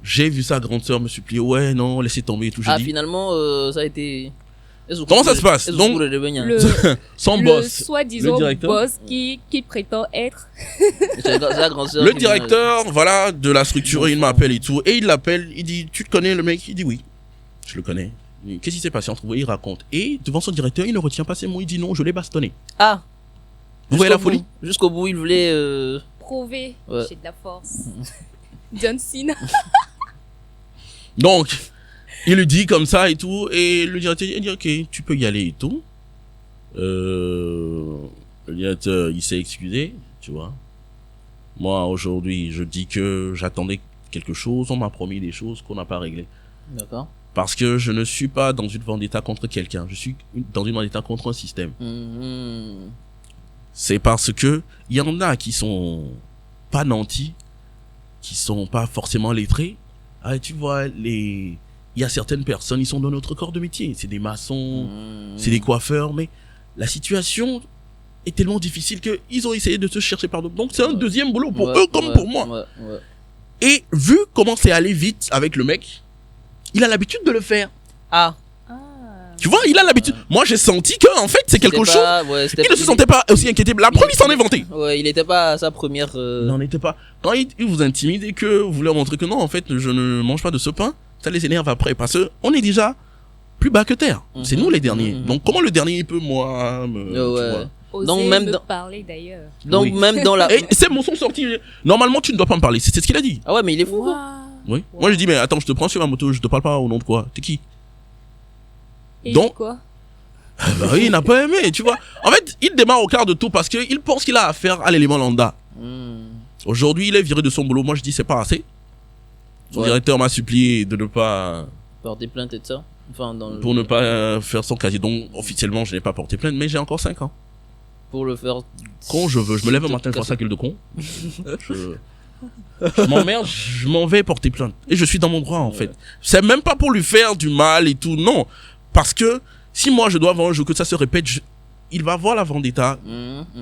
J'ai vu sa grande sœur me supplier. Ouais, non, laissez tomber et tout. J'ai dit, Finalement, ça a été... comment ça se passe? Donc, son Le boss, soi-disant le directeur. boss qui prétend être. Le directeur, voilà, de la structure, il m'appelle et tout. Et il l'appelle, il dit, tu te connais le mec? Il dit oui. Je le connais. Qu'est-ce qui s'est passé entre vous? Il raconte. Et devant son directeur, il ne retient pas ses mots. Il dit non, je l'ai bastonné. Ah. Vous voyez la folie? Jusqu'au bout, il voulait... Prouver. Ouais. J'ai de la force. John Cena. Donc, il lui dit comme ça et tout. Et le directeur, il dit ok, tu peux y aller et tout. Le directeur, il s'est excusé, tu vois. Moi, aujourd'hui, je dis que j'attendais quelque chose. On m'a promis des choses qu'on n'a pas réglées. D'accord. Parce que je ne suis pas dans une vendetta contre quelqu'un. Je suis dans une vendetta contre un système. C'est parce que il y en a qui sont pas nantis, qui sont pas forcément lettrés. Ah, tu vois, il y a certaines personnes, ils sont dans notre corps de métier. C'est des maçons, c'est des coiffeurs, mais la situation est tellement difficile qu'ils ont essayé de se chercher par d'autres. Donc c'est un deuxième boulot pour eux comme pour moi. Et vu comment c'est allé vite avec le mec, il a l'habitude de le faire. Ah. Tu vois, il a l'habitude. Moi, j'ai senti que, en fait, c'est quelque chose. Il ne se sentait pas aussi inquiété. La preuve, il s'en est vanté. Ouais, il n'était pas à sa première. Il n'en était pas. Quand il vous intimide et que vous leur montrez que non, en fait, je ne mange pas de ce pain, ça les énerve après. Parce que on est déjà plus bas que terre. C'est nous les derniers. Donc, comment le dernier peut, moi, Donc, même me parler d'ailleurs. Donc, même dans la. Et ces mots sont sortis. Normalement, tu ne dois pas me parler. C'est ce qu'il a dit. Ah ouais, mais il est fou. Wow. Oui. Moi, je dis, mais attends, je te prends sur ma moto, je te parle pas au nom de quoi? T'es qui? Et donc, quoi? Bah oui, il n'a pas aimé, tu vois. En fait, il démarre au quart de tout parce qu'il pense qu'il a affaire à l'élément lambda. Aujourd'hui, il est viré de son boulot. Moi, je dis, c'est pas assez. Son directeur m'a supplié de ne pas porter plainte et de ça. Enfin, pour ne pas faire son casier. Donc, officiellement, je n'ai pas porté plainte, mais j'ai encore 5 ans. Pour le faire. Quand je veux. Je me lève un matin, je vois ça gueule de con. Je m'emmerde, je m'en vais porter plainte. Et je suis dans mon droit, en fait. C'est même pas pour lui faire du mal et tout, non. Parce que si moi je dois avoir un jeu que ça se répète, il va avoir la vendetta.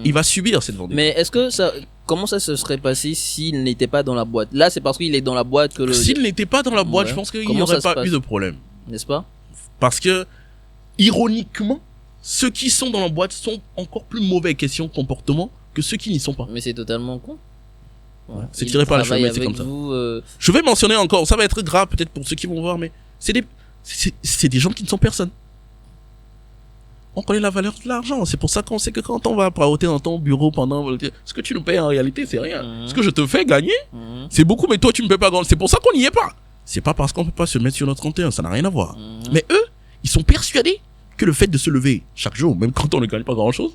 Il va subir cette vendetta. Mais est-ce que ça, comment ça se serait passé s'il n'était pas dans la boîte? Là, c'est parce qu'il est dans la boîte que le. S'il n'était pas dans la boîte, je pense qu'il n'y aurait pas eu de problème. N'est-ce pas? Parce que, ironiquement, ceux qui sont dans la boîte sont encore plus mauvais question comportement que ceux qui n'y sont pas. Mais c'est totalement con. C'est tiré par la chemin, c'est comme ça. Je vais mentionner encore, ça va être grave peut-être pour ceux qui vont voir, mais c'est des gens qui ne sont personne. On connaît la valeur de l'argent. C'est pour ça qu'on sait que quand on va praoter dans ton bureau pendant ce que tu nous payes en réalité, c'est rien. Ce que je te fais gagner, c'est beaucoup, mais toi tu me payes pas grand. C'est pour ça qu'on n'y est pas. C'est pas parce qu'on peut pas se mettre sur notre 31, ça n'a rien à voir. Mais eux, ils sont persuadés que le fait de se lever chaque jour, même quand on ne gagne pas grand chose,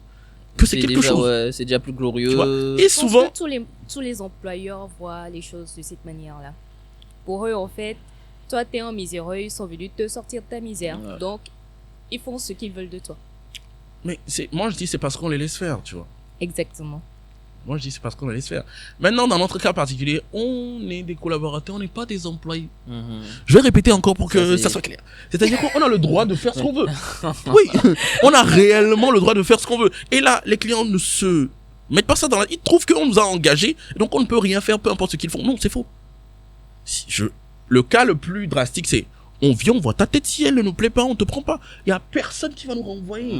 que c'est quelque chose. Ouais, c'est déjà plus glorieux. Et souvent, tous les employeurs voient les choses de cette manière-là. Pour eux, en fait, toi t'es en miséreux, ils sont venus te sortir de ta misère. Donc, ils font ce qu'ils veulent de toi. Mais moi je dis c'est parce qu'on les laisse faire, tu vois. Exactement. Moi je dis c'est parce qu'on les laisse faire. Maintenant, dans notre cas particulier, on est des collaborateurs, on n'est pas des employés. Je vais répéter encore pour que ça soit clair. C'est-à-dire qu'on a le droit de faire ce qu'on veut. Oui, on a réellement le droit de faire ce qu'on veut. Et là, les clients ne se mettent pas ça dans la... Ils trouvent qu'on nous a engagés, donc on ne peut rien faire, peu importe ce qu'ils font. Non, c'est faux. Le cas le plus drastique, c'est on vient, on voit ta tête, si elle ne nous plaît pas, on te prend pas. Il y a personne qui va nous renvoyer.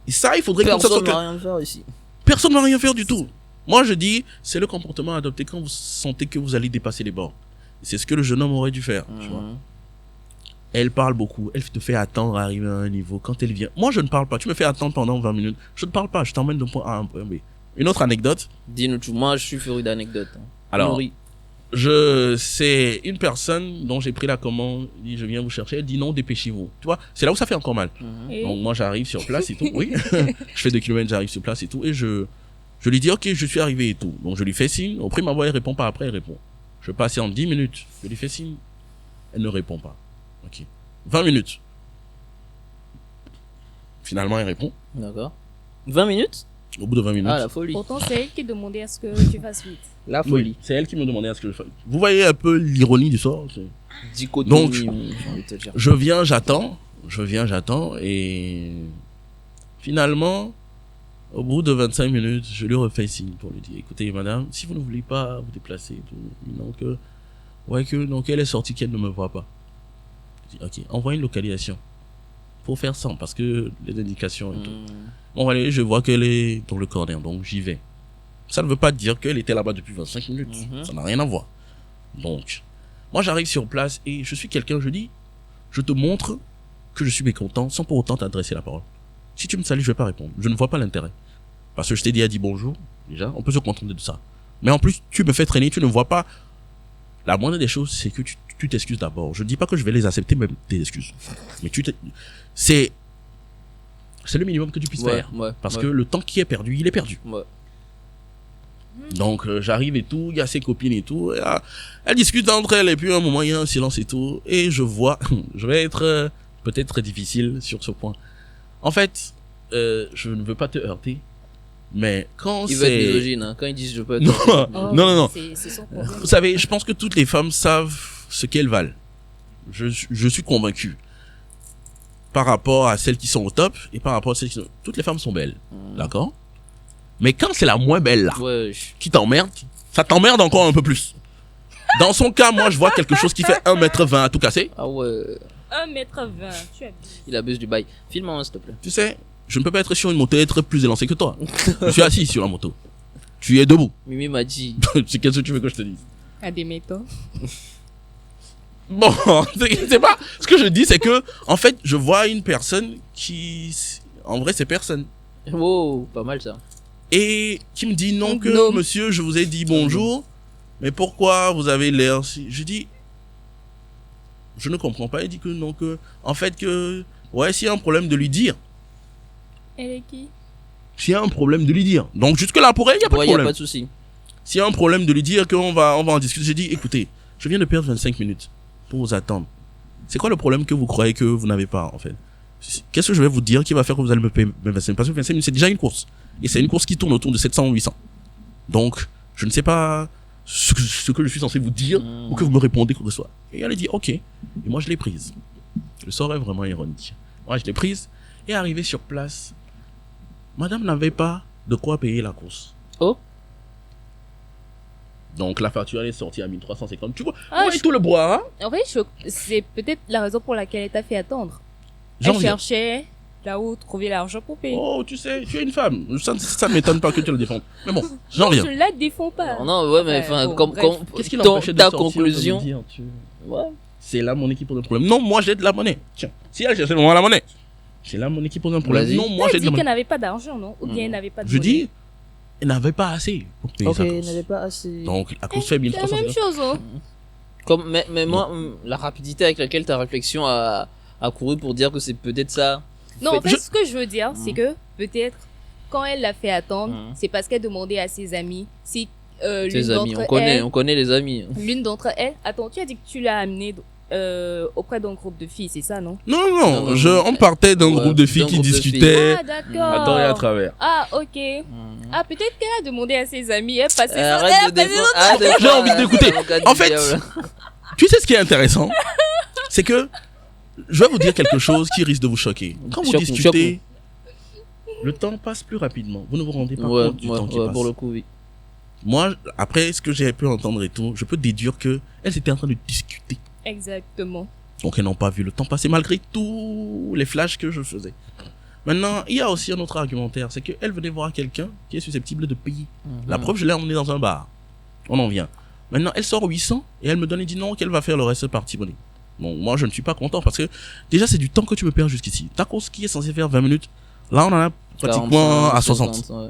Et ça, il faudrait que ça soit clair. Personne va rien faire ici. Personne ne va rien faire du tout. Moi, je dis, c'est le comportement adopté quand vous sentez que vous allez dépasser les bords. C'est ce que le jeune homme aurait dû faire. Tu vois. Elle parle beaucoup. Elle te fait attendre à arriver à un niveau. Quand elle vient, moi, je ne parle pas. Tu me fais attendre pendant 20 minutes. Je ne parle pas. Je t'emmène d'un point A à un point B. Une autre anecdote. Dis-nous tout. Moi, je suis féru d'anecdotes. Alors, c'est une personne dont j'ai pris la commande, il dit je viens vous chercher, elle dit non, dépêchez-vous. Tu vois, c'est là où ça fait encore mal. Et- Donc moi j'arrive sur place et tout, oui. Je fais 2 kilomètres, j'arrive sur place et tout, et je lui dis ok, je suis arrivé et tout. Donc je lui fais signe, au prime abord elle répond pas, après elle répond. Je passe en 10 minutes, je lui fais signe, elle ne répond pas. Ok. 20 minutes. Finalement elle répond. D'accord. 20 minutes? Au bout de 20 minutes. Ah, la folie. Pourtant, c'est elle qui demandait à ce que tu fasses vite. La Oui, folie. c'est elle qui me demandait à ce que je fasse. Vous voyez un peu l'ironie du sort. Dichotomie, Donc, j'ai envie de te dire. Je viens, j'attends, et finalement, au bout de 25 minutes, je lui refais signe pour lui dire, écoutez, madame, si vous ne voulez pas vous déplacer, et tout, donc elle est sortie, qu'elle ne me voit pas. Je dis, ok, envoie une localisation. Pour faire ça, parce que les indications et tout. Bon, allez, je vois qu'elle est dans le corner, donc j'y vais. Ça ne veut pas dire qu'elle était là-bas depuis 25 minutes. Ça n'a rien à voir. Donc, moi j'arrive sur place et je suis quelqu'un, je dis, je te montre que je suis mécontent sans pour autant t'adresser la parole. Si tu me salues, je vais pas répondre. Je ne vois pas l'intérêt. Parce que je t'ai dit bonjour, déjà, on peut se contenter de ça. Mais en plus, tu me fais traîner, tu ne vois pas. La moindre des choses, c'est que tu t'excuses d'abord. Je ne dis pas que je vais les accepter, même tes excuses. Mais c'est le minimum que tu puisses faire. Parce que le temps qui est perdu, il est perdu. Ouais. Donc j'arrive et tout, il y a ses copines et tout, et, elles discutent entre elles et puis à un moment il y a un silence et tout, et je vois, je vais être peut-être très difficile sur ce point. En fait, je ne veux pas te heurter, mais quand Il va être c'est... misogyne, hein. Quand ils disent je peux être... Non, non. C'est son problème. Vous savez, je pense que toutes les femmes savent ce qu'elles valent. Je suis convaincu. Par rapport à celles qui sont au top et par rapport à celles qui sont... Toutes les femmes sont belles, d'accord? Mais quand c'est la moins belle là, Ouais, qui t'emmerde, ça t'emmerde encore un peu plus. Dans son cas, moi je vois quelque chose qui fait 1m20 à tout casser. Ah ouais. 1m20, tu as Il abuse du bail. Filme-moi, s'il te plaît. Tu sais, je ne peux pas être sur une moto et être plus élancé que toi. Je suis assis sur la moto. Tu es debout. Mimi m'a dit. Qu'est-ce que tu veux que je te dise? à des méthodes. Bon, c'est pas... Ce que je dis, c'est que, en fait, je vois une personne qui... En vrai, c'est personne. Wow, pas mal ça. Et qui me dit non que, Non. monsieur, je vous ai dit bonjour, mais pourquoi vous avez l'air si... Je dis... Je ne comprends pas. Il dit que non, que... En fait, que... Ouais, s'il y a un problème de lui dire. Elle est qui? S'il y a un problème de lui dire. Donc, jusque-là, pour elle, il n'y a pas de Ouais, y a problème. pas de souci. S'il y a un problème de lui dire qu'on va en discuter, j'ai dit, écoutez, je viens de perdre 25 minutes pour vous attendre. C'est quoi le problème que vous croyez que vous n'avez pas, en fait? Qu'est-ce que je vais vous dire qui va faire que vous allez me payer 25 minutes? Parce que 25 minutes, c'est déjà une course. Et c'est une course qui tourne autour de 700 ou 800. Donc, je ne sais pas ce que je suis censé vous dire ou que vous me répondez quoi que ce soit. Et elle a dit, ok. Et moi, je l'ai prise. Le sort est vraiment ironique. Moi, je l'ai prise et arrivé sur place, madame n'avait pas de quoi payer la course. Oh. Donc la facture elle est sortie à 1350. Tu vois, Ah, tout le bois, hein? En fait, c'est peut-être la raison pour laquelle elle t'a fait attendre. J'en Elle viens. cherchait là où trouver l'argent pour payer. Oh, tu sais, tu es une femme. Ça m'étonne pas que tu le défendes. Mais bon, j'en Je viens. la défends pas. Non, non, ouais, mais enfin, bon, comme, bref. Qu'est-ce qui ta l'empêchait de sortir, conclusion. de me dire, Ouais. C'est là mon équipe pose un problème. Non, moi j'ai de la monnaie. Tiens, si elle cherche vraiment la monnaie, c'est là mon équipe pose un problème. Vas-y. Non, moi Elle j'ai de dit la qu'elle monnaie. n'avait pas d'argent, non? Ou bien elle n'avait pas de Je monnaie. dis, elle n'avait pas assez pour payer sa course. n'avait pas assez. Donc la course fait C'est la même 1350. chose, hein? Comme, mais moi, la rapidité avec laquelle ta réflexion a couru pour dire que c'est peut-être ça. Non, en fait, Je- ce que je veux dire, c'est que peut-être quand elle l'a fait attendre, Mhm. c'est parce qu'elle demandait à ses amis si Tes l'une amis, d'entre elles, on connaît les amis. l'une d'entre elles. Attends, tu as dit que tu l'as amenée auprès d'un groupe de filles, c'est ça, non? Non, Non, on partait d'un ouais, groupe de filles d'un qui groupe de discutaient Ah, d'accord. à tort et à travers. Ah, ok. Ah, peut-être qu'elle a demandé à ses amis. Elle passait ça. Arrête de défendre. J'ai envie d'écouter. En fait, Tu sais ce qui est intéressant? C'est que je vais vous dire quelque chose qui risque de vous choquer. Quand vous Choque-nous, discutez, le temps passe plus rapidement. Vous ne vous rendez pas Ouais, compte du temps qui passe. pour le coup, oui. Moi, après ce que j'ai pu entendre et tout, je peux déduire que elles étaient en train de discuter. Exactement. Donc elles n'ont pas vu le temps passer malgré tous les flashs que je faisais. Maintenant, il y a aussi un autre argumentaire, c'est qu'elle venait voir quelqu'un qui est susceptible de payer. La preuve, je l'ai emmené dans un bar. On en vient. Maintenant, elle sort 800 et elle me donne et dit non, qu'elle va faire le reste par Timoni. Bon, moi, je ne suis pas content parce que déjà, c'est du temps que tu me perds jusqu'ici. Ta course qui est censée faire 20 minutes, là, on en a pratiquement 45, à 60. 50, ouais.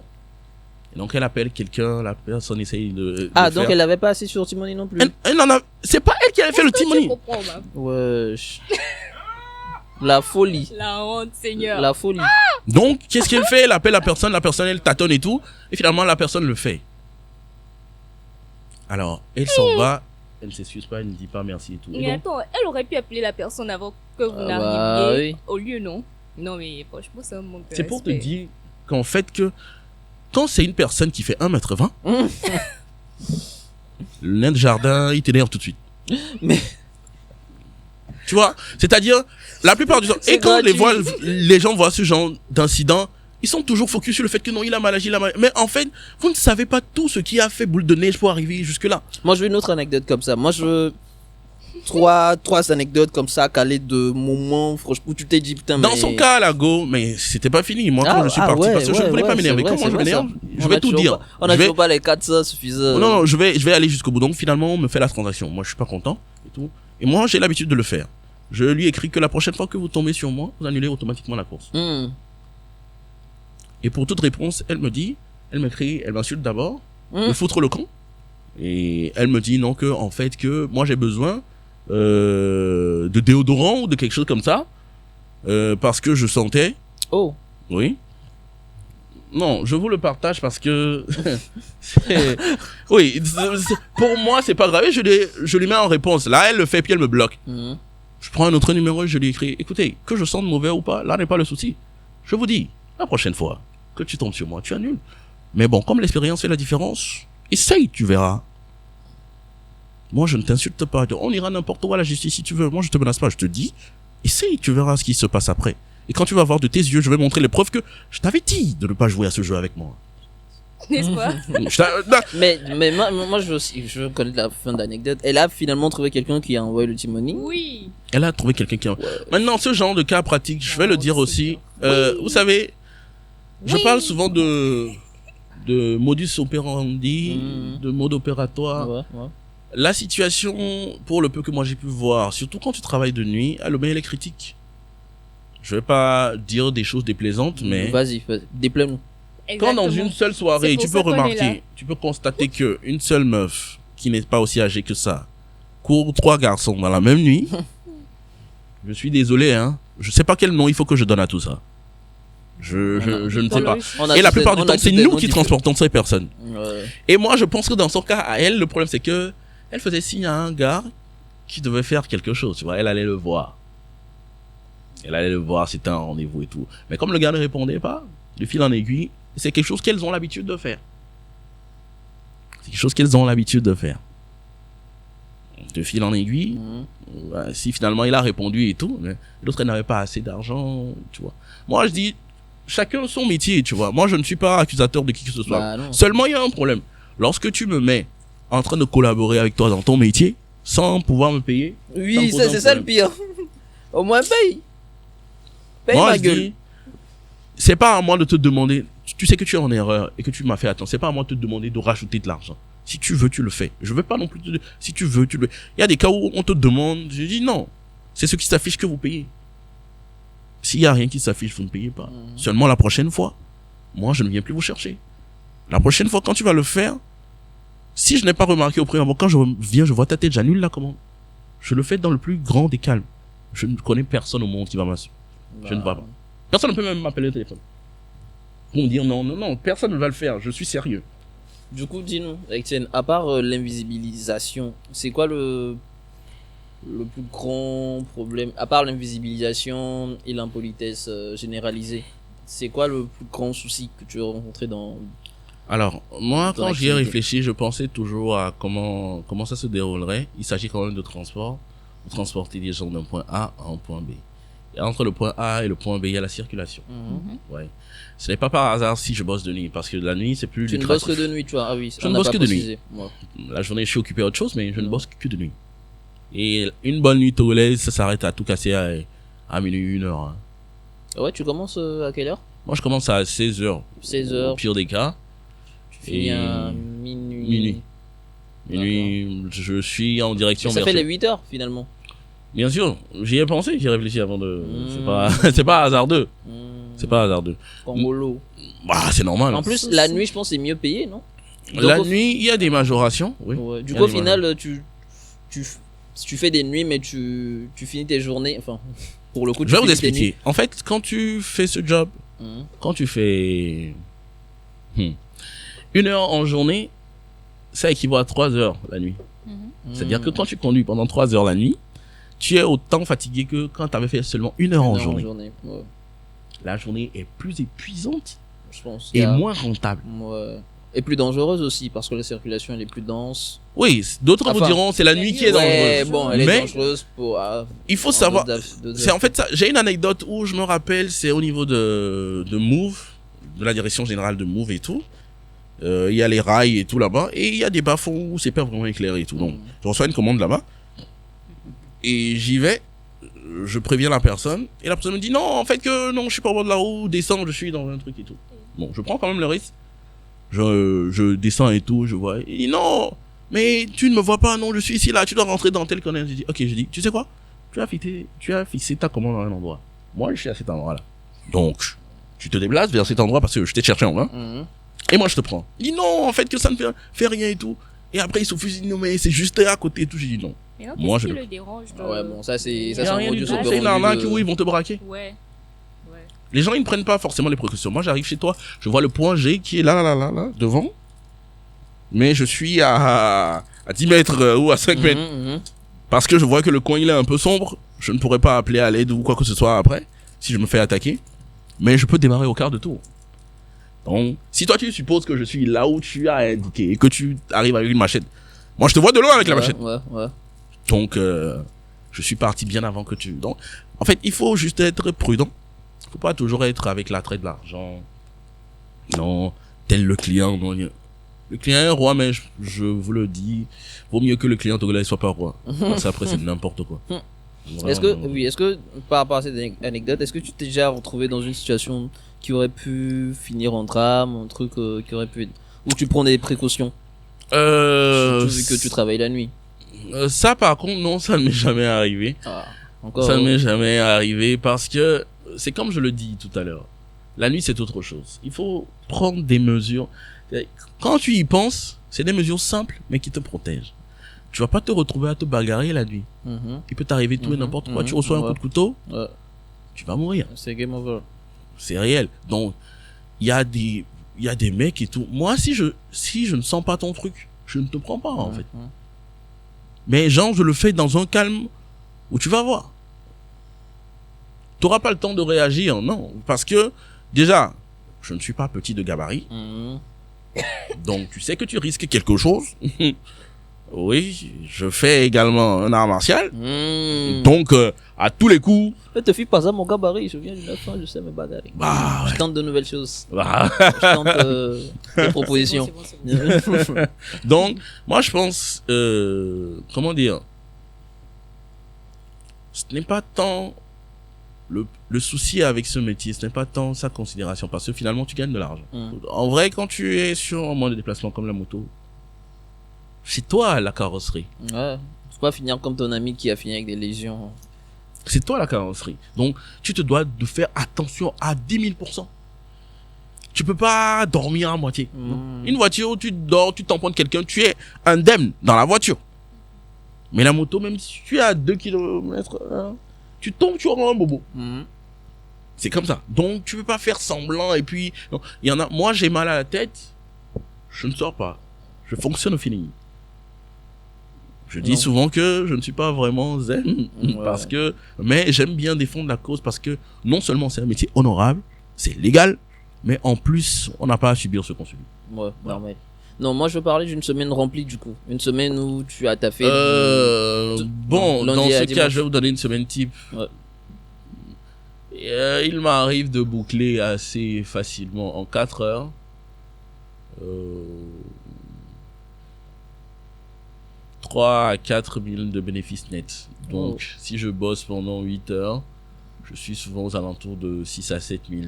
Donc elle appelle quelqu'un, la personne essaye de Ah, de donc faire. elle avait pas assis sur Timoni non plus. Elle n'en a... C'est pas elle qui avait fait le Tu timoni. comprends, ma- Wesh. La folie. La honte, Seigneur. La folie. Donc, qu'est-ce qu'elle fait? Elle appelle la personne, elle tâtonne et tout. Et finalement, la personne le fait. Alors, elle s'en va. Elle ne s'excuse pas, elle ne dit pas merci et tout. Et Mais donc, attends, elle aurait pu appeler la personne avant que vous Ah n'arriviez bah au lieu, non? Non, mais franchement, c'est un manque de c'est pour te respect. dire qu'en fait, que quand c'est une personne qui fait 1m20, le nain de jardin, il t'énerve tout de suite. Mais- Tu vois? C'est-à-dire, la plupart du temps, C'est et quand gratuit. les gens voient ce genre d'incident, ils sont toujours focus sur le fait que non, il a mal agi, Mais en fait, vous ne savez pas tout ce qui a fait boule de neige pour arriver jusque-là. Moi, je veux une autre anecdote comme ça. Moi, je veux trois anecdotes comme ça, calées de moments, franchement, où tu t'es dit, putain, mais... Dans son cas, la go, mais c'était pas fini. Moi, quand je suis parti, ouais, parce que je ne voulais ouais, pas m'énerver. c'est vrai, Comment je c'est m'énerve? vrai, Je ça. vais On a tout toujours dire. pas- On a Je vais- toujours pas les 400 suffisants. Non, je vais aller jusqu'au bout. Donc, finalement, on me fait la transaction. Moi, je suis pas content et tout. Et moi, j'ai l'habitude de le faire. Je lui écris que la prochaine fois que vous tombez sur moi, vous annulez automatiquement la course. Hmm. Et pour toute réponse, elle m'écrit, elle m'insulte d'abord, Hmm. me foutre le camp. Et elle me dit non, que, en fait, que moi, j'ai besoin, de déodorant ou de quelque chose comme ça, parce que je sentais, Oh. oui. Non, je vous le partage parce que oui, pour moi, c'est pas grave. Je lui mets en réponse. Là, elle le fait, puis elle me bloque. Hmm. Je prends un autre numéro et je lui écris, écoutez, que je sente mauvais ou pas, là n'est pas le souci. Je vous dis, la prochaine fois que tu tombes sur moi, tu annules. Mais bon, comme l'expérience fait la différence, essaye, tu verras. Moi, je ne t'insulte pas. On ira n'importe où à la justice si tu veux. Moi, je te menace pas. Je te dis, essaye, tu verras ce qui se passe après. Et quand tu vas voir de tes yeux, je vais montrer les preuves que je t'avais dit de ne pas jouer à ce jeu avec moi. N'est-ce pas? Non, Mais moi, je veux connaître la fin d'anecdote. Elle a finalement trouvé quelqu'un qui a envoyé le Timoni. Oui. elle a trouvé quelqu'un qui... Maintenant, ce genre de cas pratique, je vais le dire aussi. Vous savez, je Oui. parle souvent de modus operandi, de mode opératoire. Ouais, ouais. La situation, pour le peu que moi j'ai pu voir, surtout quand tu travailles de nuit, elle est critique. Je vais pas dire des choses déplaisantes, mais Vas-y, déplaît-nous. quand dans Exactement. une seule soirée, C'est pour tu peux ça qu'on est là. remarquer, tu peux constater que une seule meuf, qui n'est pas aussi âgée que ça, court 3 garçons dans la même nuit, je suis désolé, hein. Je sais pas quel nom il faut que je donne à tout ça. Je ne sais pas. Et la plupart du temps, c'est nous qui transportons ces personnes. Ouais. Et moi, je pense que dans son cas, à elle, le problème, c'est que elle faisait signe à un gars qui devait faire quelque chose, tu vois. Elle allait le voir. C'était un rendez-vous et tout. Mais comme le gars ne répondait pas, de fil en aiguille, c'est quelque chose qu'elles ont l'habitude de faire. De fil en aiguille, si finalement il a répondu et tout, mais l'autre elle n'avait pas assez d'argent, tu vois. Moi, je dis, chacun son métier, tu vois. Moi, je ne suis pas accusateur de qui que ce soit. Bah, non. Seulement, il y a un problème. Lorsque tu me mets en train de collaborer avec toi dans ton métier, sans pouvoir me payer, Oui, Ça me pose c'est un ça le problème. pire. Au moins, paye. Paye moi, ma je gueule. dis, c'est pas à moi de te demander, tu sais que tu es en erreur et que tu m'as fait attendre, c'est pas à moi de te demander de rajouter de l'argent. Si tu veux, tu le fais. Je veux pas non plus te... Si tu veux, tu le... Il y a des cas où on te demande, je dis non. C'est ce qui s'affiche que vous payez. S'il y a rien qui s'affiche, vous ne payez pas. Seulement la prochaine fois, moi, je ne viens plus vous chercher. La prochaine fois, quand tu vas le faire, si je n'ai pas remarqué au premier moment, quand je viens, je vois ta tête, j'annule la commande. Je le fais dans le plus grand des calmes. Je ne connais personne au monde qui va m'assurer. Je ne vois pas. Personne ne peut même m'appeler au téléphone. Pour me dire non, personne ne va le faire, je suis sérieux. Du coup, dis-nous, Etienne, à part l'invisibilisation, c'est quoi le plus grand problème, à part l'invisibilisation et l'impolitesse généralisée, c'est quoi le plus grand souci que tu as rencontré dans... Alors, moi, Dans quand j'y ai l'activité. réfléchi, je pensais toujours à comment ça se déroulerait. Il s'agit quand même de transport, de transporter des gens d'un point A à un point B. Et entre le point A et le point B, il y a la circulation. Ouais. Ce n'est pas par hasard si je bosse de nuit, parce que la nuit, c'est plus Tu ne bosses que lucratif. de nuit, tu vois. Ah oui, Je on ne n'a bosse pas que de nuit. précisé. Ouais. La journée, je suis occupé à autre chose, mais je ne Mhm. bosse que de nuit. Et une bonne nuit togolaise, ça s'arrête à tout casser à minuit, 1h. Hein. Ouais, tu commences à quelle heure? Moi, je commence à 16h. 16 Au heures. pire des cas. Tu finis Et à minuit. minuit. Minuit, je suis en direction Ça vers fait chez- les 8 heures finalement. Bien sûr, j'y ai pensé, j'y ai réfléchi avant de... Mm. C'est pas hasardeux. C'est pas hasardeux. Congolo. Bah, c'est normal. En plus, la nuit, je pense, c'est mieux payé, non? La nuit, il y a des majorations. Oui. Ouais. Du coup, au final, tu fais des nuits, mais tu finis tes journées. Enfin, pour le coup, je vais vous expliquer. En fait, quand tu fais ce job, quand tu fais 1 heure en journée, ça équivaut à 3 heures la nuit. C'est-à-dire que quand tu conduis pendant 3 heures la nuit, tu es autant fatigué que quand tu avais fait seulement 1 heure en journée. Ouais. La journée est plus épuisante, je pense, et moins rentable. Ouais. Et plus dangereuse aussi, parce que la circulation elle est plus dense. Oui, d'autres vous diront c'est la nuit qui est dangereuse. Bon, elle est dangereuse pour. Il faut savoir. C'est en fait ça. J'ai une anecdote où je me rappelle, c'est au niveau de Move, de la direction générale de Move et tout. Il y a les rails et tout là-bas, et il y a des bas-fonds où c'est pas vraiment éclairé et tout. Donc, je reçois une commande là-bas, et j'y vais. Je préviens la personne, et la personne me dit non, en fait que non, je suis pas au bord de la route, descends, je suis dans un truc et tout. Bon, je prends quand même le risque. Je descends et tout, je vois. Il dit non, mais tu ne me vois pas, non, je suis ici là, tu dois rentrer dans tel connexion. Je dis ok, je dis, tu sais quoi, tu as fixé ta commande dans un endroit. Moi, je suis à cet endroit-là. Donc, tu te déplaces vers cet endroit parce que je t'ai cherché en vain. Et moi, je te prends. Il dit non, en fait que ça ne fait rien et tout. Et après, il se fuse, il dit non, mais c'est juste à côté et tout. J'ai dit non. Mais non, moi, je le dérange. Ouais, bon, ça, c'est rien du tout. C'est une arnaque où ils vont te braquer. Ouais. Les gens, ils ne prennent pas forcément les précautions. Moi, j'arrive chez toi, je vois le point G qui est là, devant. Mais je suis à 10 mètres ou à 5 mètres. Parce que je vois que le coin, il est un peu sombre. Je ne pourrais pas appeler à l'aide ou quoi que ce soit après, si je me fais attaquer. Mais je peux démarrer au quart de tour. Donc, si toi, tu supposes que je suis là où tu as indiqué et que tu arrives avec une machette, moi, je te vois de loin avec la machette. Ouais. Donc, je suis parti bien avant que tu... Donc, en fait, il faut juste être prudent. Faut pas toujours être avec l'attrait de l'argent. Non, tel le client. Non, le client est roi, mais je vous le dis, vaut mieux que le client togolais soit pas roi. Parce qu'après, c'est n'importe quoi. Est-ce que, par rapport à cette anecdote, est-ce que tu t'es déjà retrouvé dans une situation qui aurait pu finir en drame, un truc qui aurait pu être... où tu prends des précautions? Surtout vu que tu travailles la nuit. Ça, par contre, non, ça ne m'est jamais arrivé. Ça ne m'est jamais arrivé parce que c'est comme je le dis tout à l'heure. La nuit, c'est autre chose. Il faut prendre des mesures. Quand tu y penses, c'est des mesures simples, mais qui te protègent. Tu vas pas te retrouver à te bagarrer la nuit. Il peut t'arriver tout et n'importe quoi. Tu reçois un coup de couteau, tu vas mourir. C'est game over. C'est réel. Donc, il y a des mecs et tout. Moi, si je ne sens pas ton truc, je ne te prends pas, en fait. Mais genre, je le fais dans un calme où tu vas voir. T'auras pas le temps de réagir, non. Parce que, déjà, je ne suis pas petit de gabarit. Donc, tu sais que tu risques quelque chose. Oui, je fais également un art martial. Donc, à tous les coups... Ne te fie pas à mon gabarit, je viens du 9 ans, je sais me bagarrer. Je tente de nouvelles choses. Je tente des propositions. C'est bon. Donc, moi je pense... comment dire? Ce n'est pas tant... Le souci avec ce métier, ce n'est pas tant sa considération, parce que finalement tu gagnes de l'argent. En vrai, quand tu es sur un moyen de déplacement comme la moto, c'est toi la carrosserie. Ouais. Faut pas finir comme ton ami qui a fini avec des lésions. C'est toi la carrosserie. Donc, tu te dois de faire attention à 10 000%. Tu peux pas dormir à moitié. Une voiture où tu dors, tu t'empruntes quelqu'un, tu es indemne dans la voiture. Mais la moto, même si tu es à 2 km, tu tombes, tu auras un bobo. C'est comme ça. Donc, tu peux pas faire semblant et puis, non. Il y en a, moi j'ai mal à la tête, je ne sors pas. Je fonctionne au feeling. Je dis souvent que je ne suis pas vraiment zen, parce que, mais j'aime bien défendre la cause parce que non seulement c'est un métier honorable, c'est légal, mais en plus, on n'a pas à subir ce qu'on subit. Ouais, normal. Non, moi je veux parler d'une semaine remplie du coup. Une semaine où tu as taffé. Bon, dans ce cas, je vais vous donner une semaine type. Il m'arrive de boucler assez facilement en 4 heures. 3 à 4 000 de bénéfices nets. Donc, si je bosse pendant 8 heures, je suis souvent aux alentours de 6 à 7 000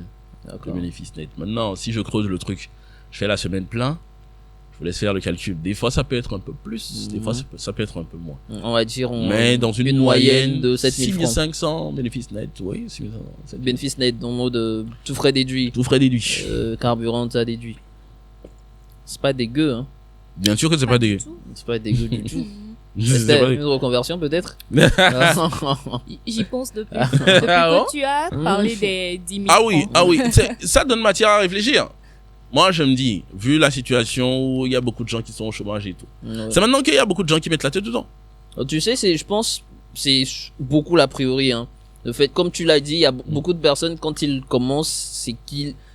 de bénéfices nets. Maintenant, si je creuse le truc, je fais la semaine plein, Je vous laisse faire le calcul. Des fois, ça peut être un peu plus. Des fois, ça peut être un peu moins. On va dire, mais dans une moyenne de 7000 francs. 6500 bénéfices nets, oui, 6500. Bénéfices nets, en mode, tout frais déduit. Tout frais déduit. Carburant, ça déduit. C'est pas dégueu, hein. Bien sûr que c'est pas dégueu. C'est pas dégueu du tout. C'est C'était une reconversion, peut-être? J'y pense depuis que tu as parlé des 10 000 francs. Ah oui. Ça donne matière à réfléchir. Moi, je me dis, vu la situation où il y a beaucoup de gens qui sont au chômage et tout, c'est maintenant qu'il y a beaucoup de gens qui mettent la tête dedans. Tu sais, je pense, c'est beaucoup l'a priori, hein. Le fait, comme tu l'as dit, il y a beaucoup de personnes, quand ils commencent,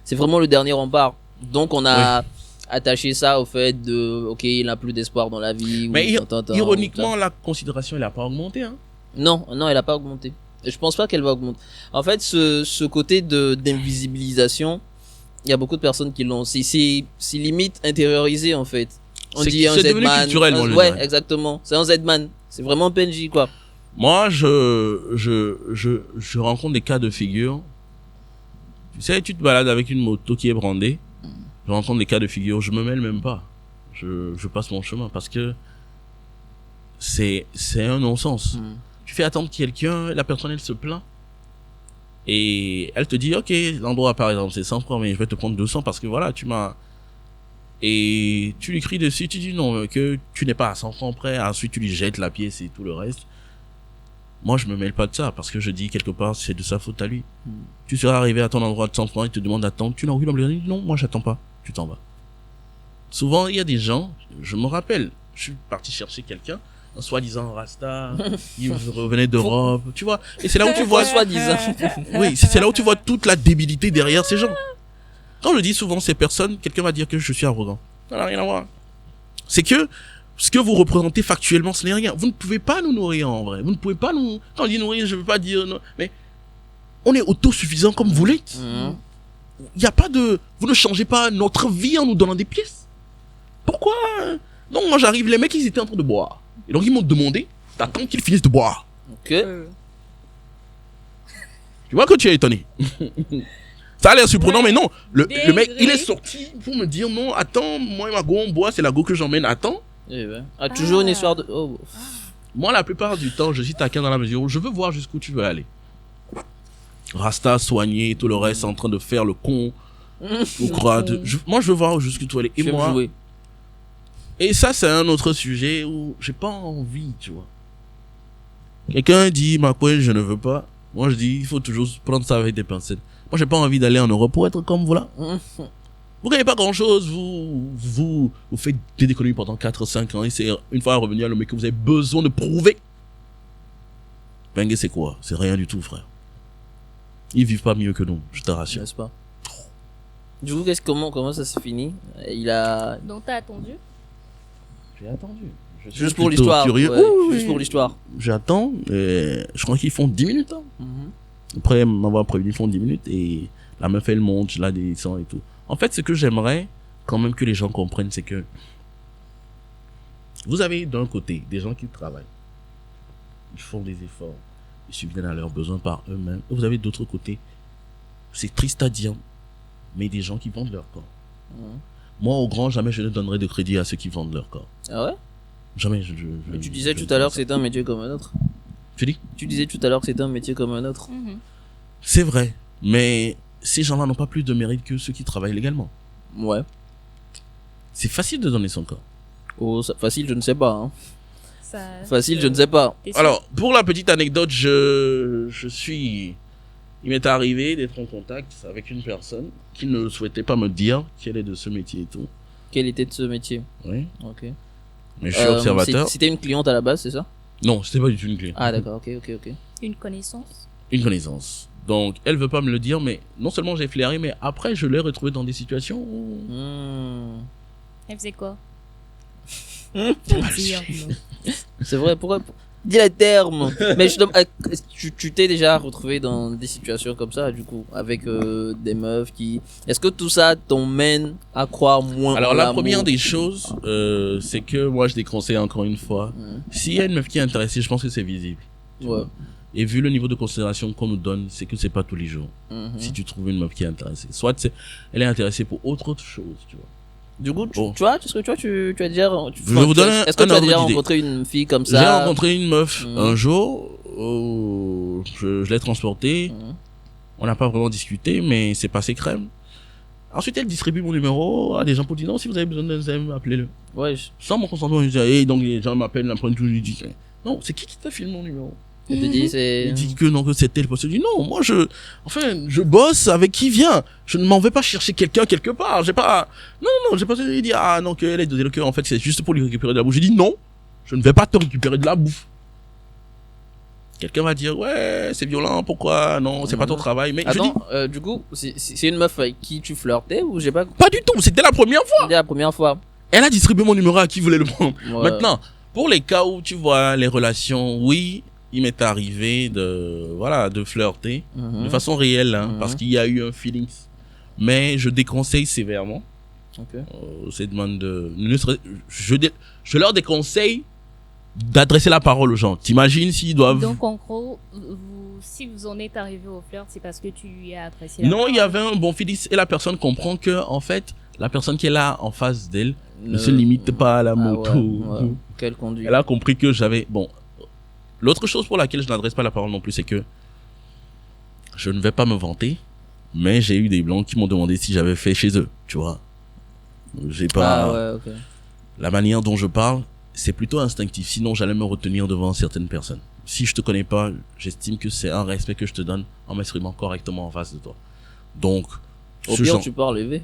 c'est vraiment le dernier rempart. Donc, on a attaché ça au fait de, ok, il n'a plus d'espoir dans la vie. Mais ironiquement, la considération, elle n'a pas augmenté, hein. Non, elle n'a pas augmenté. Et je pense pas qu'elle va augmenter. En fait, ce côté d'invisibilisation, il y a beaucoup de personnes qui l'ont. C'est limite intériorisé, en fait. On dit un Z-man. Ouais, exactement. C'est un Z-man. C'est vraiment un PNJ, quoi. Moi, je rencontre des cas de figure. Tu sais, tu te balades avec une moto qui est brandée. Je rencontre des cas de figure. Je me mêle même pas. Je passe mon chemin parce que c'est un non-sens. Tu fais attendre quelqu'un, la personne, elle se plaint. Et elle te dit, ok, l'endroit par exemple c'est 100 francs, mais je vais te prendre 200 parce que voilà, tu m'as... Et tu lui cries dessus, tu dis non, que tu n'es pas à 100 francs près, ensuite tu lui jettes la pièce et tout le reste. Moi je me mêle pas de ça, parce que je dis quelque part, c'est de sa faute à lui. Tu seras arrivé à ton endroit de 100 francs, il te demande d'attendre, tu n'as aucune obligation, non, moi j'attends pas, tu t'en vas. Souvent il y a des gens, je me rappelle, je suis parti chercher quelqu'un, un soi-disant Rasta, il revenait d'Europe, tu vois. Et c'est là où tu vois... soi-disant. Oui, c'est là où tu vois toute la débilité derrière ces gens. Quand je dis souvent ces personnes, quelqu'un va dire que je suis arrogant. Ça n'a rien à voir. C'est que ce que vous représentez factuellement, ce n'est rien. Vous ne pouvez pas nous nourrir en vrai. Vous ne pouvez pas nous... Quand je dis nourrir, je ne veux pas dire... Non, mais on est autosuffisant comme vous l'êtes. Il n'y a pas de... Vous ne changez pas notre vie en nous donnant des pièces. Pourquoi? Donc moi j'arrive, les mecs ils étaient en train de boire. Et donc ils m'ont demandé d'attendre qu'ils finissent de boire. Ok. Tu vois que tu es étonné. Ça a l'air surprenant, mais non. Le mec, il est sorti pour me dire non, attends, moi et ma go on boit, c'est la go que j'emmène, attends. Toujours une histoire de... Moi la plupart du temps, je suis taquin dans la mesure où je veux voir jusqu'où tu veux aller. Rasta, soigné, tout le reste en train de faire le con. Moi je veux voir jusqu'où tu veux aller. Et moi... Jouer. Et ça, c'est un autre sujet où j'ai pas envie, tu vois. Quelqu'un dit, ma couille, je ne veux pas. Moi, je dis, il faut toujours prendre ça avec des pincettes. Moi, j'ai pas envie d'aller en Europe pour être comme vous là. Vous gagnez pas grand chose, vous faites des économies pendant 4-5 ans et c'est une fois revenu à l'homme que vous avez besoin de prouver. Bengue, c'est quoi? C'est rien du tout, frère. Ils vivent pas mieux que nous, je te rassure. N'est-ce pas? Du coup, comment ça s'est fini? Donc, t'as attendu? J'ai attendu. Juste pour l'histoire. Juste pour l'histoire. J'attends. Je crois qu'ils font 10 minutes. Hein. Après m'avoir prévenu, ils font 10 minutes. Et la meuf, elle monte, je la descends et tout. En fait, ce que j'aimerais quand même que les gens comprennent, c'est que vous avez d'un côté des gens qui travaillent. Ils font des efforts. Ils subviennent à leurs besoins par eux-mêmes. Et vous avez d'autre côté, c'est triste à dire, mais des gens qui vendent leur corps. Moi, au grand, jamais je ne donnerai de crédit à ceux qui vendent leur corps. Ah ouais? Jamais. Mais tu disais tout à l'heure que c'était un métier comme un autre. Tu dis? Tu disais tout à l'heure que c'était un métier comme un autre. C'est vrai. Mais ces gens-là n'ont pas plus de mérite que ceux qui travaillent légalement. Ouais. C'est facile de donner son corps. Oh, facile, je ne sais pas. Hein. Facile, je ne sais pas. Alors, pour la petite anecdote, il m'est arrivé d'être en contact avec une personne qui ne souhaitait pas me dire quel est de ce métier et tout. Quel était de ce métier? Oui. Ok. Mais je suis observateur. C'était une cliente à la base, c'est ça? Non, c'était pas du tout une cliente. Ah d'accord, ok. Une connaissance? Une connaissance. Donc, elle veut pas me le dire, mais non seulement j'ai flairé, mais après, je l'ai retrouvée dans des situations où... Elle faisait quoi? C'est vrai, pourquoi? Dis les termes. Mais tu t'es déjà retrouvé dans des situations comme ça, du coup, avec des meufs qui... Est-ce que tout ça t'emmène à croire moins? Alors, la première des choses, c'est que moi, je déconseille encore une fois. S'il y a une meuf qui est intéressée, je pense que c'est visible. Ouais. Et vu le niveau de considération qu'on nous donne, c'est que c'est pas tous les jours. Si tu trouves une meuf qui est intéressée. Soit elle est intéressée pour autre chose, tu vois. Du coup, Bon. tu as déjà, Je vais vous donner est-ce que un tu as ordre déjà d'idée. rencontré une fille comme ça? J'ai rencontré une meuf Mhm. un jour, je l'ai transportée, Mhm. on n'a pas vraiment discuté, mais c'est passé crème. Ensuite, elle distribue mon numéro à des gens pour dire non, si vous avez besoin d'un ZEM, appelez-le. Ouais, Sans mon consentement, je dis, hey, donc les gens m'appellent, après tout, je dis, non, c'est qui t'a filmé mon numéro? je te dis, c'est... Il dit que non, que c'est tel poste. Je dis non, moi je bosse avec qui vient. Je ne m'en vais pas chercher quelqu'un quelque part. J'ai pas, non, j'ai pas dit, ah non, qu'elle est dosée le cœur, en fait, c'est juste pour lui récupérer de la bouffe. J'ai dit non, je ne vais pas te récupérer de la bouffe. Quelqu'un va dire, ouais, c'est violent, pourquoi? Non, c'est pas ton travail. Mais je dis, Attends, du coup, c'est une meuf avec qui tu flirtais ou j'ai pas... pas du tout, c'était la première fois. C'était la première fois. Elle a distribué mon numéro à qui voulait le prendre. Ouais. Maintenant, pour les cas où tu vois les relations, oui, il m'est arrivé de flirter Mhm. de façon réelle, hein, Mhm. parce qu'il y a eu un feeling. Mais je déconseille sévèrement Ok. ces demandes je leur déconseille d'adresser la parole aux gens. T'imagines s'ils doivent... Donc, en gros, si vous en êtes arrivé au flirt, c'est parce que tu lui as apprécié la Non, il y parole. avait un bon feeling et la personne comprend que, en fait, la personne qui est là en face d'elle ne se limite pas à la moto. Ouais. Quelle conduite. Elle a compris que j'avais... Bon, l'autre chose pour laquelle je n'adresse pas la parole non plus, c'est que je ne vais pas me vanter, mais j'ai eu des blancs qui m'ont demandé si j'avais fait chez eux, tu vois. J'ai pas... Ah ouais, ok. La manière dont je parle, c'est plutôt instinctif. Sinon, j'allais me retenir devant certaines personnes. Si je te connais pas, j'estime que c'est un respect que je te donne en m'exprimant correctement en face de toi. Donc, Au ce pire, genre... tu parles élevé.